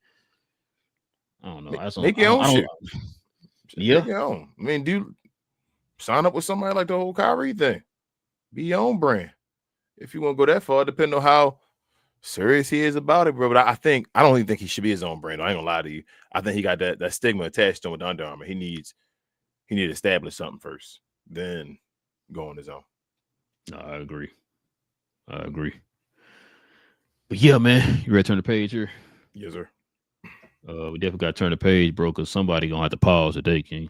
I don't know. Make your own shit. Yeah. Make your own. I mean, dude, sign up with somebody like the whole Kyrie thing. Be your own brand. If you want to go that far, depending on how serious he is about it, bro. But I don't even think he should be his own brand. I ain't gonna lie to you. I think he got that stigma attached to him with Under Armour. He need to establish something first, then go on his own. No, I agree. But yeah, man, you ready to turn the page here? Yes, sir. We definitely got to turn the page, bro, because somebody gonna have to pause today, King.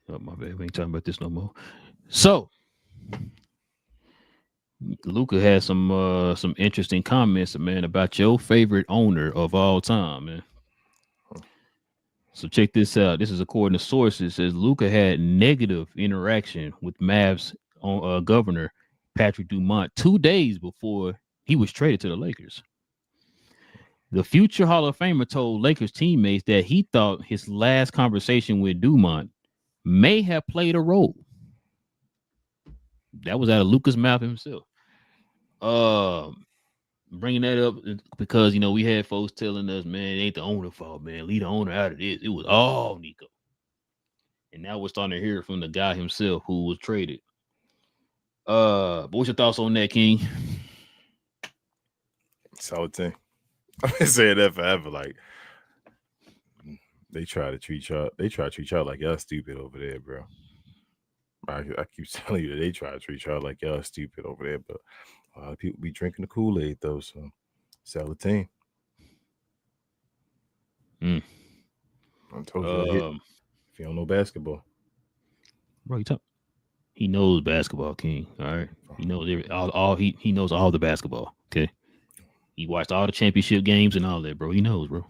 Oh, my bad. We ain't talking about this no more. So, Luka had some interesting comments, man, about your favorite owner of all time, man. So check this out. This is according to sources. It says Luka had negative interaction with Mavs governor Patrick Dumont 2 days before he was traded to the Lakers. The future Hall of Famer told Lakers teammates that he thought his last conversation with Dumont may have played a role. That was out of Luka's mouth himself. Bringing that up because, we had folks telling us, man, it ain't the owner's fault, man. Leave the owner out of this. It was all Nico. And now we're starting to hear from the guy himself who was traded. But what's your thoughts on that, King? Solid thing. I've been saying that forever. Like, they try to treat y'all like y'all stupid over there, bro. I keep telling you that they try to treat y'all like y'all stupid over there, but a lot of people be drinking the Kool-Aid though, so sell the team. I told you if you don't know basketball, bro, he knows basketball, King. All right, he knows he knows all the basketball. Okay, he watched all the championship games and all that, bro. He knows, bro.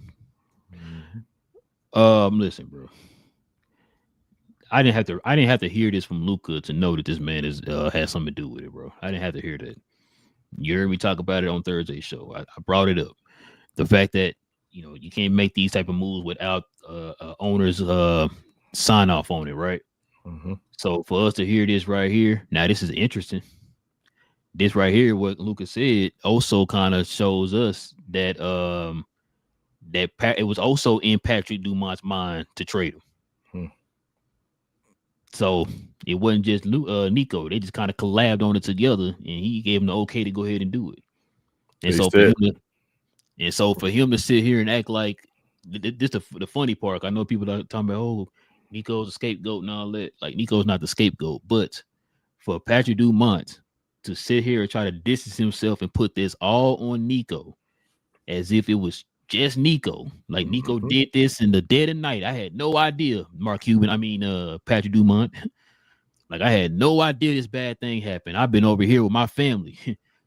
Listen, bro. I didn't have to hear this from Luka to know that this man has something to do with it, bro. I didn't have to hear that. You heard me talk about it on Thursday's show. I brought it up. The fact that you can't make these type of moves without owners sign off on it, right? So for us to hear this right here, now this is interesting. This right here, what Luka said, also kind of shows us that it was also in Patrick Dumont's mind to trade him. So it wasn't just Nico. They just kind of collabed on it together, and he gave him the okay to go ahead and do it. And so for him to sit here and act like this, the funny part. I know people are talking about, Nico's a scapegoat and all that. Like Nico's not the scapegoat, but for Patrick Dumont to sit here and try to distance himself and put this all on Nico as if it was just Nico. Like Nico did this in the dead of night. I had no idea, Patrick Dumont. Like I had no idea this bad thing happened. I've been over here with my family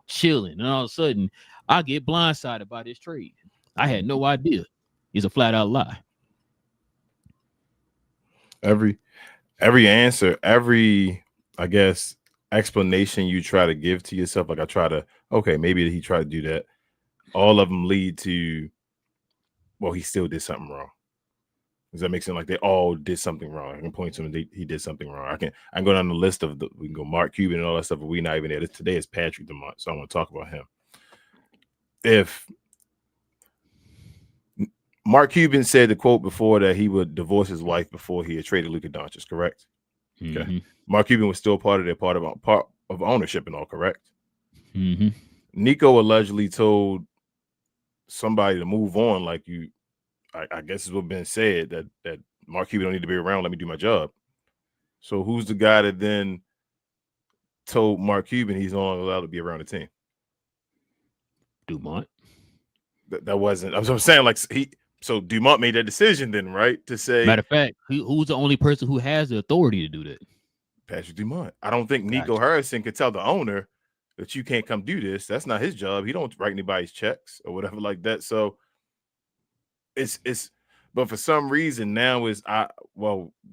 chilling, and all of a sudden I get blindsided by this trade. I had no idea. It's a flat out lie. Every answer, every, I guess, explanation you try to give to yourself, like I try to, okay, maybe he tried to do that. All of them lead to, well, he still did something wrong. Does that make sense? Like they all did something wrong. I can point to him. He did something wrong. I can go down the list of we can go Mark Cuban and all that stuff, but we're not even there. Today is Patrick Dumont, so I want to talk about him. If Mark Cuban said the quote before that he would divorce his wife before he had traded Luka Doncic, correct? Mm-hmm. Okay. Mark Cuban was still part of ownership and all, correct? Mm-hmm. Nico allegedly told somebody to move on, like I guess is what been said, that Mark Cuban don't need to be around. Let me do my job. So who's the guy that then told Mark Cuban he's not allowed to be around the team? Dumont. That wasn't. I was saying like So Dumont made that decision then, right? To say, matter of fact, who's the only person who has the authority to do that? Patrick Dumont. I don't think Nico Harrison could tell the owner that you can't come do this. That's not his job. He don't write anybody's checks or whatever like that. So but for some reason now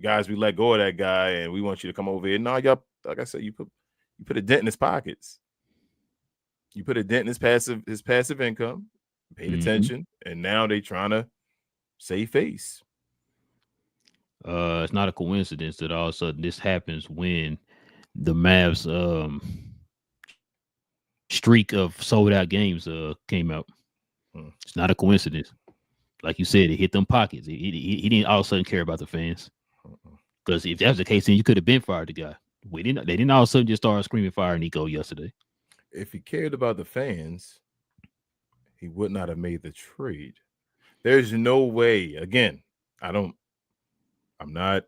guys, we let go of that guy and we want you to come over here. No, y'all, like I said, you put a dent in his pockets. You put a dent in his passive income, paid attention, and now they trying to save face. It's not a coincidence that all of a sudden this happens when the Mavs streak of sold out games came out. It's not a coincidence. Like you said, it hit them pockets. He didn't all of a sudden care about the fans. Because if that was the case, then you could have been fired the guy. They didn't all of a sudden just start screaming fire Nico yesterday. If he cared about the fans, he would not have made the trade. There's no way. Again, I'm not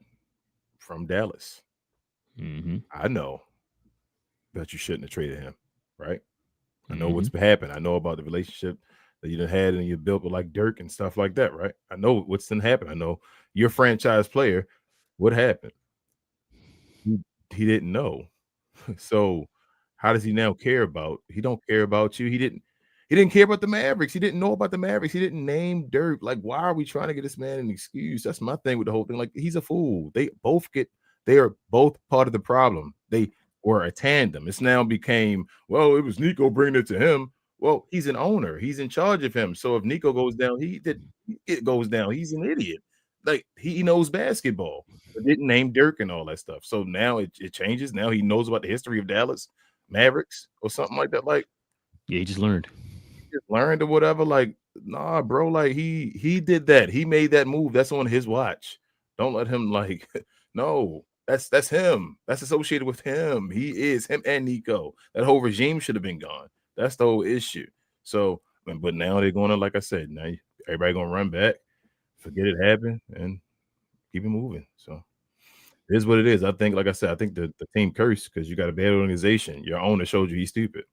from Dallas. I know that you shouldn't have traded him, right? I know what's happened. I know about the relationship that you done had and you built with like Dirk and stuff like that, right? I know what's done happened. I know your franchise player. What happened? He didn't know. So how does he now care about? He don't care about you. He didn't care about the Mavericks. He didn't know about the Mavericks. He didn't name Dirk. Like, why are we trying to get this man an excuse? That's my thing with the whole thing. Like, he's a fool. They are both part of the problem. They were a tandem. It's now became, well, it was Nico bringing it to him. Well, he's an owner. He's in charge of him. So if Nico goes down, it goes down. He's an idiot. Like, he knows basketball. But didn't name Dirk and all that stuff. So now it changes. Now he knows about the history of Dallas Mavericks or something like that. Like, yeah, he just learned. Or whatever. Like, nah, bro. Like he did that. He made that move. That's on his watch. Don't let him like. No, that's him. That's associated with him. He is him and Nico. That whole regime should have been gone. That's the whole issue. So, but now they're going to, like I said, now everybody gonna run back, forget it happened, and keep it moving. So it is what it is. I think, like I said, I think the team cursed because you got a bad organization. Your owner showed you he's stupid.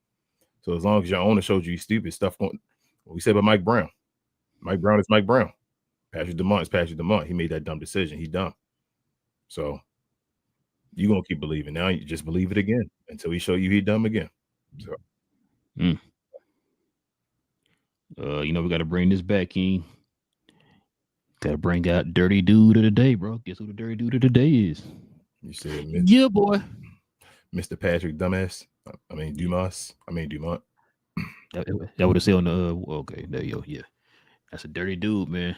So as long as your owner showed you he's stupid, stuff going. What we said about Mike Brown. Mike Brown is Mike Brown. Patrick Dumont is Patrick Dumont. He made that dumb decision. He dumb. So you're gonna keep believing. Now you just believe it again until he show you he dumb again. So we got to bring this back, King. Got to bring out dirty dude of the day, bro. Guess who the dirty dude of the day is? You said, yeah, boy, Mr. Patrick Dumbass. Dumont. That would have said on the okay. There you go. Yeah, that's a dirty dude, man.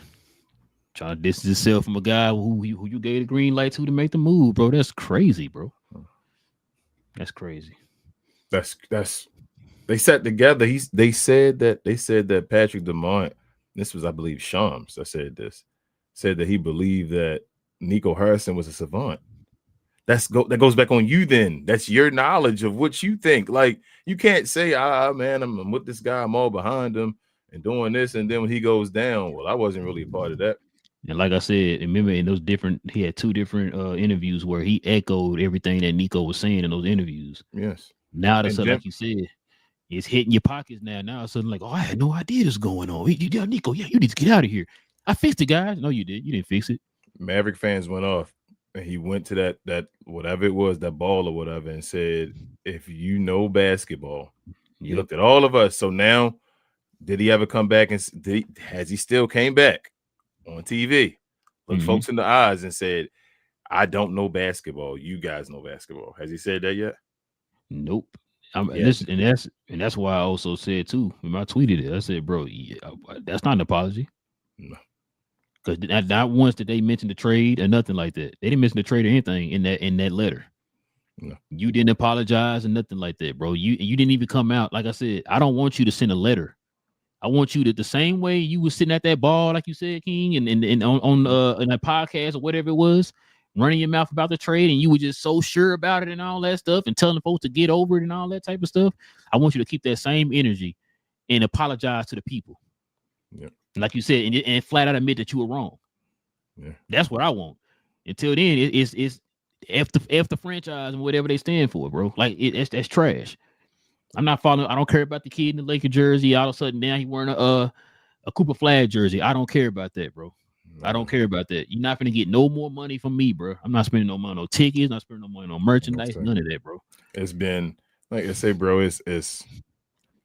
Trying to distance himself from a guy who you gave the green light to make the move, bro. That's crazy, bro. That's crazy. That's they sat together. They said that Patrick Dumont, this was, I believe, Shams that said this, said that he believed that Nico Harrison was a savant. That goes back on you then. That's your knowledge of what you think. Like, you can't say, man, I'm with this guy, I'm all behind him and doing this, and then when he goes down, well, I wasn't really a part of that. And like I said, remember in those different, he had 2 different interviews where he echoed everything that Nico was saying in those interviews. Yes. Now And that's like you said, it's hitting your pockets now. Now it's suddenly like, oh, I had no idea this was going on. Nico, yeah, you need to get out of here. I fixed it, guys. No, you did. You didn't fix it. Maverick fans went off, and he went to that whatever it was, that ball or whatever, and said, "If you know basketball," he looked at all of us. So now, did he ever come back and has he still came back on TV, looked folks in the eyes and said, "I don't know basketball. You guys know basketball." Has he said that yet? Nope. And that's why I also said too, when I tweeted it, I said, bro, that's not an apology. No. Because not once did they mention the trade or nothing like that. They didn't mention the trade or anything in that letter. No. You didn't apologize or nothing like that, bro. You didn't even come out. Like I said, I don't want you to send a letter. I want you to, the same way you was sitting at that ball, like you said, King, and on in that podcast or whatever it was, running your mouth about the trade, and you were just so sure about it and all that stuff, and telling the folks to get over it and all that type of stuff. I want you to keep that same energy and apologize to the people. Yeah. Like you said, and flat out admit that you were wrong. Yeah. That's what I want. Until then, it's F the franchise and whatever they stand for, bro. Like that's trash. I'm not following. I don't care about the kid in the Laker jersey. All of a sudden now he wearing a Cooper Flag jersey. I don't care about that, bro. I don't care about that. You're not gonna get no more money from me, bro. I'm not spending no money on tickets. Not spending no money on merchandise. None of that, bro. It's been, like I say, bro. It's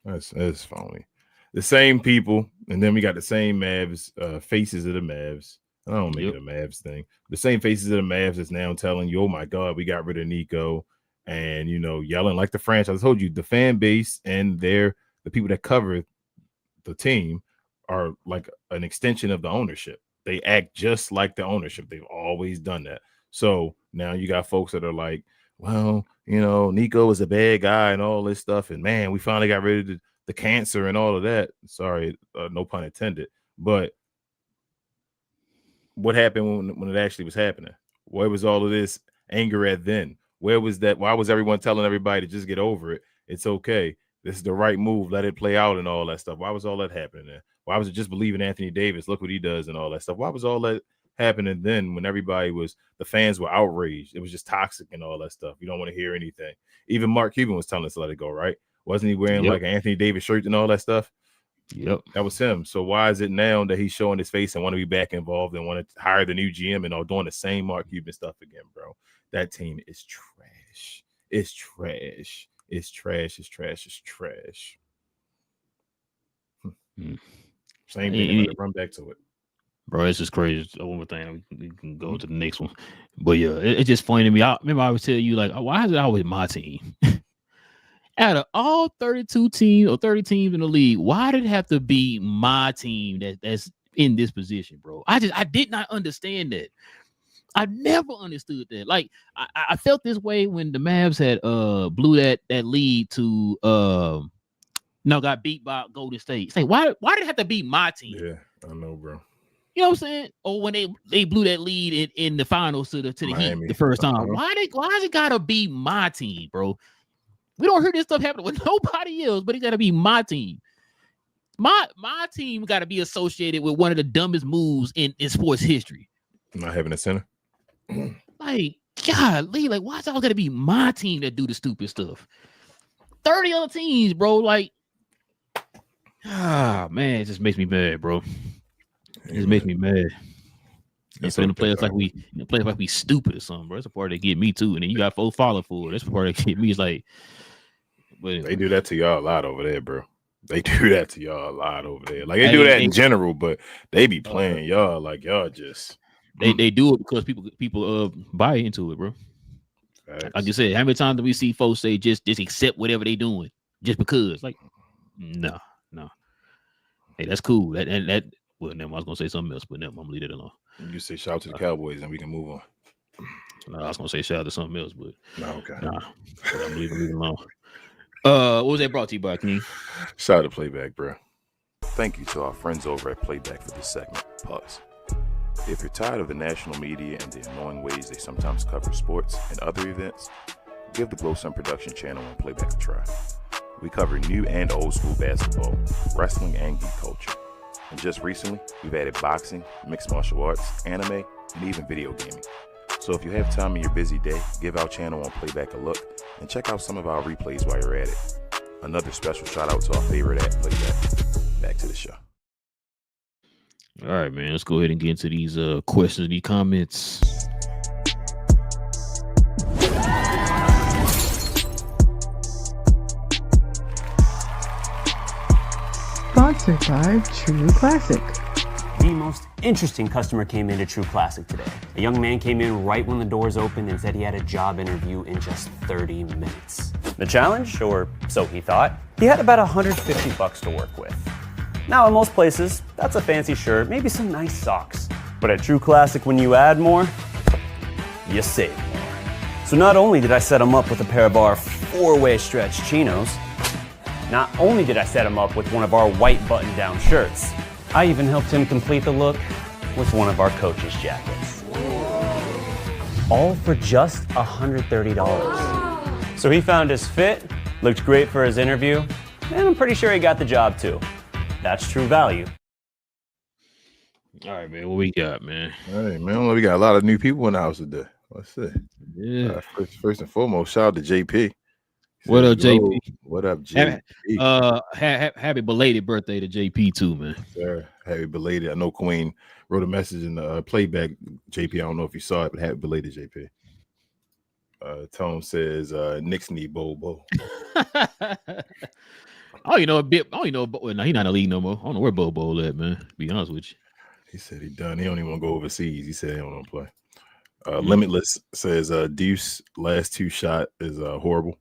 phony. The same people, and then we got the same Mavs, faces of the Mavs. I don't make it a Mavs thing. The same faces of the Mavs is now telling you, "Oh my God, we got rid of Nico," and yelling like the franchise. I told you, the fan base and the people that cover the team are like an extension of the ownership. They act just like the ownership. They've always done that. So now you got folks that are like, well, Nico is a bad guy and all this stuff. And man, we finally got rid of the cancer and all of that. Sorry, no pun intended. But what happened when it actually was happening? Where was all of this anger at then? Where was that? Why was everyone telling everybody to just get over it? It's okay. This is the right move. Let it play out and all that stuff. Why was all that happening there? Why was it just believing Anthony Davis? Look what he does and all that stuff. Why was all that happening then when the fans were outraged? It was just toxic and all that stuff. You don't want to hear anything. Even Mark Cuban was telling us to let it go, right? Wasn't he wearing like an Anthony Davis shirt and all that stuff? Yep. That was him. So why is it now that he's showing his face and want to be back involved and want to hire the new GM and all doing the same Mark Cuban stuff again, bro? That team is trash. It's trash. It's trash. It's trash. It's trash. Same thing. Run back to it, bro. It's just crazy. One more thing, we can go to the next one. But yeah, it's just funny to me. I remember I would tell you, like, why is it always my team? Out of all 32 teams or 30 teams in the league, why did it have to be my team that's in this position, bro? I did not understand that. I never understood that. Like, I felt this way when the Mavs had blew that lead to got beat by Golden State. It's like, why did it have to be my team? Yeah, I know, bro. You know what I'm saying? Or when they blew that lead in the finals to the Heat the first time. Why has it gotta be my team, bro? We don't hear this stuff happening with nobody else, but it gotta be my team. My team gotta be associated with one of the dumbest moves in sports history. Not having a center. Like, golly, like, why is it all gotta be my team that do the stupid stuff? 30 other teams, bro. Like, man, it just makes me mad, bro. It just makes me mad. It's in the players like we stupid or something, bro. That's the part that get me too. And then you got folks falling for it. That's the part that get me. It's like, but they do that to y'all a lot over there, bro. They do that to y'all a lot over there. Like they do that in general, but they be playing y'all like y'all just they do it because people buy into it, bro. Facts. Like you said, how many times do we see folks say just accept whatever they doing just because? Like, no. Hey, that's cool. That well, never. I was gonna say something else, but never. I'm gonna leave it alone. You say shout out to the Cowboys and we can move on. No, I was gonna say shout out to something else, but okay. Nah, I'm leaving it alone. What was that brought to you by, King? Shout out to Playback, bro. Thank you to our friends over at Playback for this segment. Pause. If you're tired of the national media and the annoying ways they sometimes cover sports and other events, give the Glow Sun Production channel on Playback a try. We cover new and old school basketball, wrestling, and geek culture. And just recently, we've added boxing, mixed martial arts, anime, and even video gaming. So if you have time in your busy day, give our channel on Playback a look and check out some of our replays while you're at it. Another special shout out to our favorite at Playback. Back to the show. All right, man. Let's go ahead and get into these questions, these comments. Sponsored by True Classic. The most interesting customer came into True Classic today. A young man came in right when the doors opened and said he had a job interview in just 30 minutes. The challenge, or so he thought, he had about $150 to work with. Now, in most places, that's a fancy shirt, maybe some nice socks. But at True Classic, when you add more, you save more. So not only did I set him up with a pair of our 4-way stretch chinos, not only did I set him up with one of our white button-down shirts, I even helped him complete the look with one of our coach's jackets. All for just $130. So he found his fit, looked great for his interview, and I'm pretty sure he got the job too. That's true value. All right, man. What we got, man? Hey, man, we got a lot of new people in the house today. Let's see. Yeah. First and foremost, shout out to JP. What up, JP? What up, JP? Happy belated birthday to JP too, man. Sir, happy belated. I know Queen wrote a message in the Playback, JP. I don't know if you saw it, but happy belated, JP. Tone says Knicks need Bobo. Oh, you know a bit. Oh, you know, well, no, he's not in the league no more. I don't know where Bobo at, man. To be honest with you. He said he done. He don't even want to go overseas. He said he don't want to play. Limitless says Deuce last 2 shot is horrible.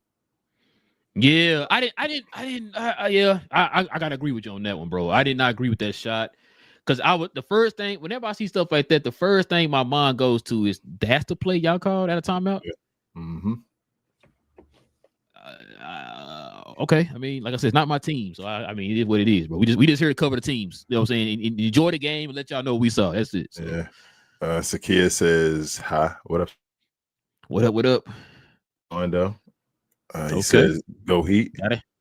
Yeah, I gotta agree with you on that one, bro. I did not agree with that shot because the first thing whenever I see stuff like that, the first thing my mind goes to is that's the play y'all called at a timeout. Yeah. Mm-hmm. Okay, I mean, like I said, it's not my team, so I mean, it is what it is, bro. We just here to cover the teams. You know what I'm saying? And enjoy the game and let y'all know what we saw. That's it. So. Yeah. Sakia says hi. What up? What up? Mondo. He says, "Go Heat."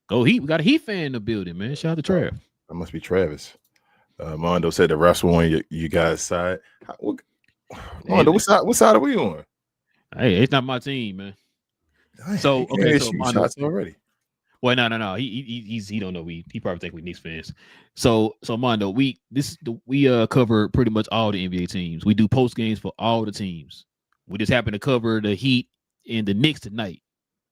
Go Heat. We got a Heat fan in the building, man. Shout out to Trav. That must be Travis. Mondo said the refs were on you guys' side. Mondo, what side are we on? Hey, it's not my team, man. So okay, so Mondo already. Well, no. He don't know. He probably think we Knicks fans. So Mondo, we cover pretty much all the NBA teams. We do post games for all the teams. We just happen to cover the Heat and the Knicks tonight.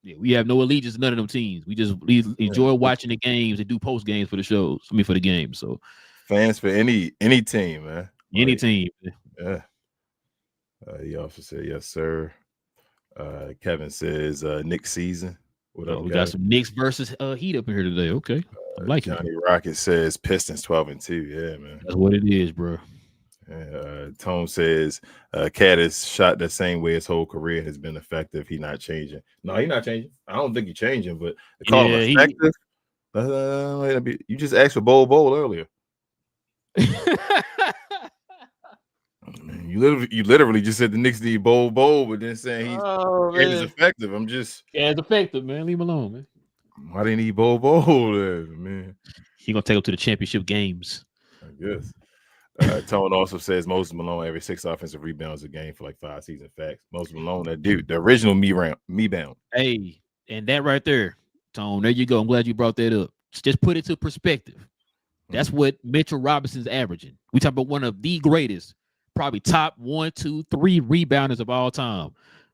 Yeah, we have no allegiance to none of them teams. We enjoy watching the games and do post games for the shows. I mean, for the games. So fans for any team, man. Any team. Yeah. He also said yes, sir. Kevin says Knicks season. What up? We got some Knicks versus Heat up in here today. Okay, I like Johnny Rocket says Pistons 12-2. Yeah, man. That's what it is, bro. Tone says Cat has shot the same way his whole career has been effective. He not changing. No, he not changing. I don't think he's changing, but they call him effective. You just asked for Bowl earlier. You literally just said the Knicks need Bowl, but then saying he's effective. It's effective, man. Leave him alone, man. Why didn't he Bowl there, man? He gonna take him to the championship games. I guess. Tone also says Moses Malone averaged 6 offensive rebounds a game for like 5 season facts. Moses Malone, that dude, the original me bound. Hey, and that right there, Tone. There you go. I'm glad you brought that up. Just put it to perspective. That's what Mitchell Robinson's averaging. We talk about one of the greatest, probably top 1, 2, 3 rebounders of all time,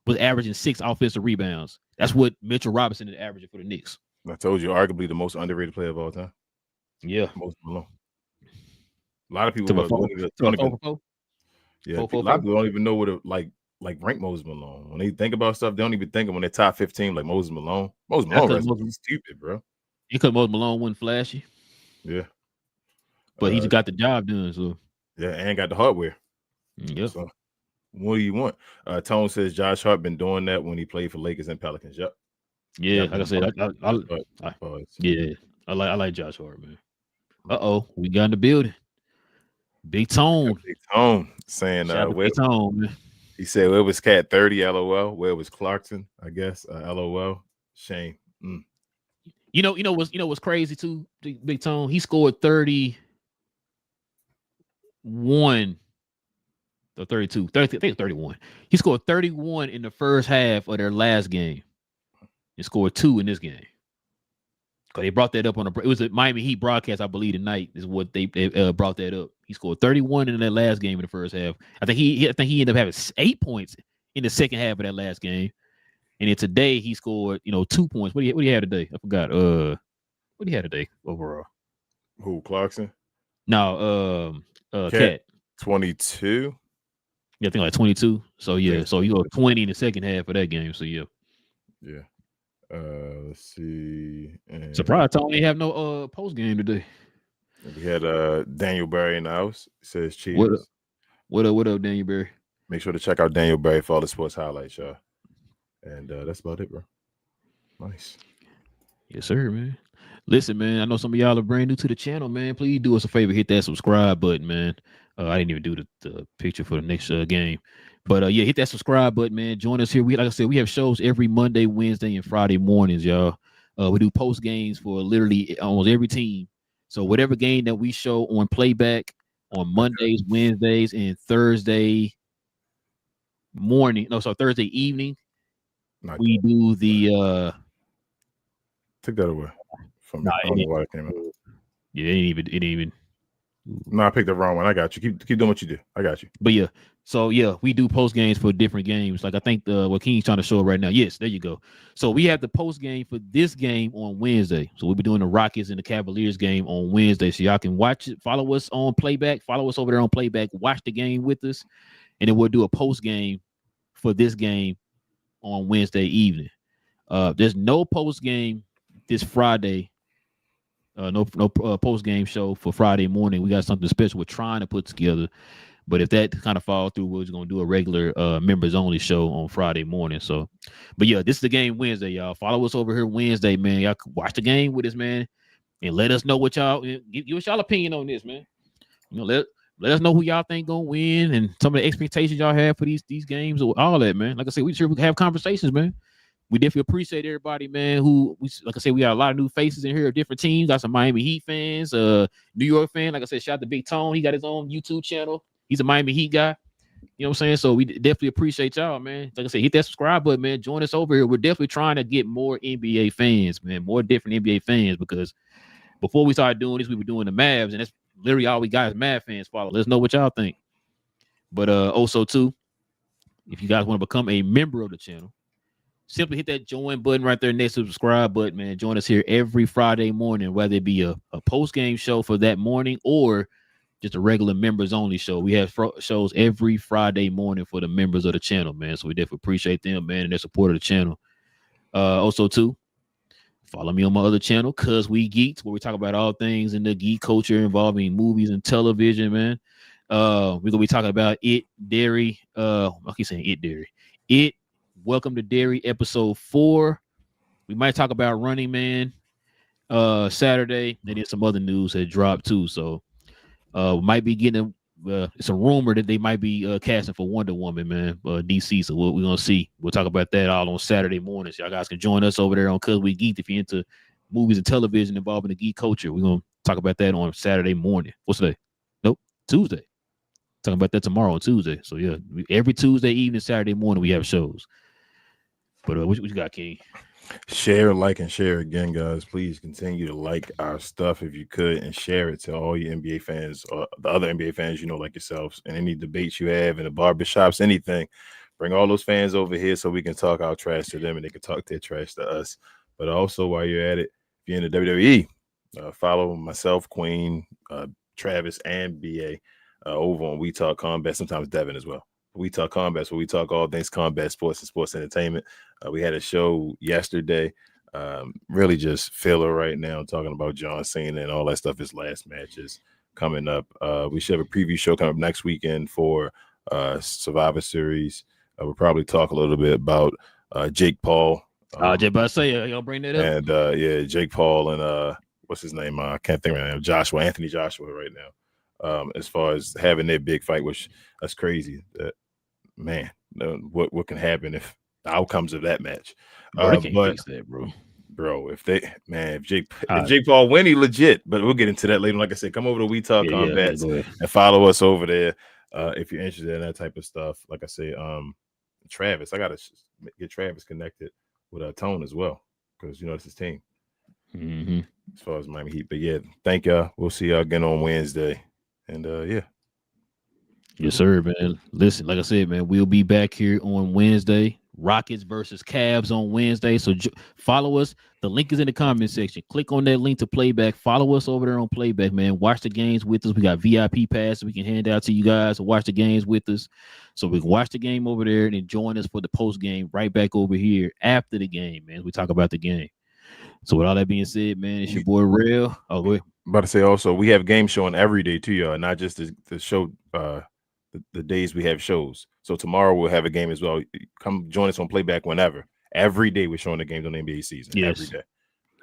was averaging 6 offensive rebounds. That's what Mitchell Robinson is averaging for the Knicks. I told you, arguably the most underrated player of all time. Yeah, Moses Malone. A lot of people a lot of people don't even know what to like rank Moses Malone. When they think about stuff, they don't even think of when they're top 15 like Moses Malone. Moses Malone is stupid, bro. Because Moses Malone wasn't flashy. Yeah. But he just got the job done. So yeah, and got the hardware. Yeah. So what do you want? Tone says Josh Hart been doing that when he played for Lakers and Pelicans. Yep. Yeah, like I said, I like Josh Hart, man. We got in the building. Big Tone. Big Tone saying Big Tone, man. He said where was Cat 30, LOL. Where was Clarkson, I guess. LOL. Shame. You know what's crazy too, Big Tone? He scored 30 31 or 32. 30, I think 31. He scored 31 in the first half of their last game. He scored 2 in this game. Because they brought that up on it was a Miami Heat broadcast, I believe, tonight is what they brought that up. He scored 31 in that last game in the first half. I think he ended up having 8 points in the second half of that last game. And then today he scored, 2 points. What do you have today? I forgot. What do you have today overall? Who, Clarkson? No, Cat. 22. Yeah, I think like 22. So yeah, so he got 20 in the second half of that game. So yeah. Yeah. Let's see. And Surprised Tony ain't have no post game today. we had Daniel Berry in the house. It says cheers. What up, Daniel Berry? Make sure to check out Daniel Berry for all the sports highlights, y'all. And that's about it, bro. Nice. Yes, sir, man. Listen, man, I know some of y'all are brand new to the channel, man. Please do us a favor, hit that subscribe button, man. I didn't even do the picture for the next game. But yeah, hit that subscribe button, man. Join us here. Like I said, we have shows every Monday, Wednesday, and Friday mornings, y'all. We do post games for literally almost every team. So whatever game that we show on Playback on Mondays, Wednesdays, and Thursday evening, we do the took that away from me. I don't know why it came out. Yeah, it didn't even. No, I picked the wrong one. I got you. Keep doing what you do. I got you. But yeah, so yeah, we do post games for different games. Like I think what King's trying to show right now. Yes, there you go. So we have the post game for this game on Wednesday. So we'll be doing the Rockets and the Cavaliers game on Wednesday. So y'all can watch it. Follow us on Playback. Follow us over there on Playback. Watch the game with us, and then we'll do a post game for this game on Wednesday evening. There's no post game this Friday. No post game show for Friday morning. We got something special we're trying to put together, but if that kind of falls through, we're just gonna do a regular members only show on Friday morning. So, but yeah, this is the game Wednesday, y'all. Follow us over here Wednesday, man. Y'all watch the game with us, man, and let us know what y'all give us y'all opinion on this, man. Let us know who y'all think gonna win and some of the expectations y'all have for these games or all that, man. Like I said, we can have conversations, man. We definitely appreciate everybody, man. Like I said, we got a lot of new faces in here of different teams. Got some Miami Heat fans, New York fan. Like I said, shout out to Big Tone. He got his own YouTube channel. He's a Miami Heat guy. You know what I'm saying? So we definitely appreciate y'all, man. Like I said, hit that subscribe button, man. Join us over here. We're definitely trying to get more NBA fans, man. More different NBA fans, because before we started doing this, we were doing the Mavs, and that's literally all we got is Mav fans follow. Let us know what y'all think. But also too, if you guys want to become a member of the channel, simply hit that join button right there next to the subscribe button, man. Join us here every Friday morning, whether it be a post-game show for that morning or just a regular members only show. We have shows every Friday morning for the members of the channel, man. So we definitely appreciate them, man, and their support of the channel. Also too, follow me on my other channel, Cuz We Geeks, where we talk about all things in the geek culture involving movies and television, man. We're gonna be talking about Dairy. I keep saying Dairy. Welcome to Dairy episode 4. We might talk about Running Man Saturday, and then some other news that dropped too. So we might be getting it's a rumor that they might be casting for Wonder Woman, man, DC. So we're gonna see. We'll talk about that all on Saturday mornings. Y'all guys can join us over there on Cuz We Geek if you're into movies and television involving the geek culture. We're gonna talk about that on Saturday morning. What's today? Nope, Tuesday. Talking about that tomorrow on Tuesday. So yeah, every Tuesday evening, Saturday morning we have shows. But what you got, King? Share, like, and share again, guys. Please continue to like our stuff if you could, and share it to all your NBA fans or the other NBA fans like yourselves, and any debates you have in the barbershops, anything. Bring all those fans over here so we can talk our trash to them and they can talk their trash to us. But also, while you're at it, if you're in the WWE, follow myself, Queen, Travis, and BA over on We Talk Combat, sometimes Devin as well. We Talk Combat, where we talk all things combat sports and sports entertainment. We had a show yesterday, really just filler right now, talking about John Cena and all that stuff. His last matches coming up. We should have a preview show coming up next weekend for Survivor Series. We'll probably talk a little bit about Jake Paul. Just about to say, y'all bring that up. And yeah, Jake Paul and what's his name? I can't think right now. Anthony Joshua right now. As far as having their big fight, which that's crazy. Man, what can happen if the outcomes of that match? Bro, they can't fix that, bro. bro. If Jake Paul win, he legit. But we'll get into that later. Like I said, come over to We Talk Combats and follow us over there if you're interested in that type of stuff. Like I say, Travis, I gotta get Travis connected with Tone as well because it's his team. Mm-hmm. As far as Miami Heat, but yeah, thank y'all. We'll see y'all again on Wednesday, and yeah. Yes, sir, man. Listen, like I said, man, we'll be back here on Wednesday. Rockets versus Cavs on Wednesday. So follow us. The link is in the comment section. Click on that link to Playback. Follow us over there on Playback, man. Watch the games with us. We got VIP passes we can hand out to you guys to watch the games with us. So we can watch the game over there and then join us for the post game right back over here after the game, man. We talk about the game. So with all that being said, man, it's your boy Relle. Oh, go ahead. I'm about to say also, we have games showing every day too, y'all, not just the show, the days we have shows. So tomorrow we'll have a game as well. Come join us on Playback whenever. Every day we're showing the games on the NBA season. Yes. Every day.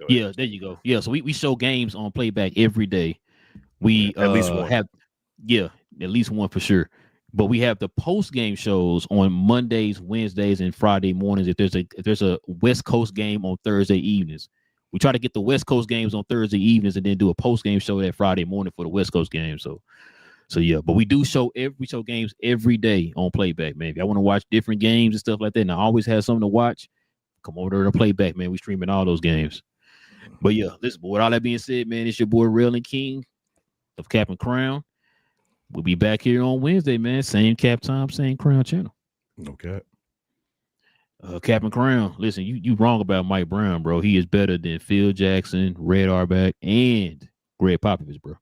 Yeah, there you go. Yeah, so we show games on Playback every day. We at least one. At least one for sure. But we have the post game shows on Mondays, Wednesdays, and Friday mornings. If there's a West Coast game on Thursday evenings, we try to get the West Coast games on Thursday evenings and then do a post game show that Friday morning for the West Coast game. So yeah, but we show games every day on Playback, man. If y'all want to watch different games and stuff like that, and I always have something to watch, come over to Playback, man. We streaming all those games. But yeah, listen, with all that being said, man, it's your boy Relle and King of Cap and Crown. We'll be back here on Wednesday, man. Same cap time, same Crown channel. Okay. Cap and Crown. Listen, you wrong about Mike Brown, bro. He is better than Phil Jackson, Red Auerbach, and Greg Popovich, bro.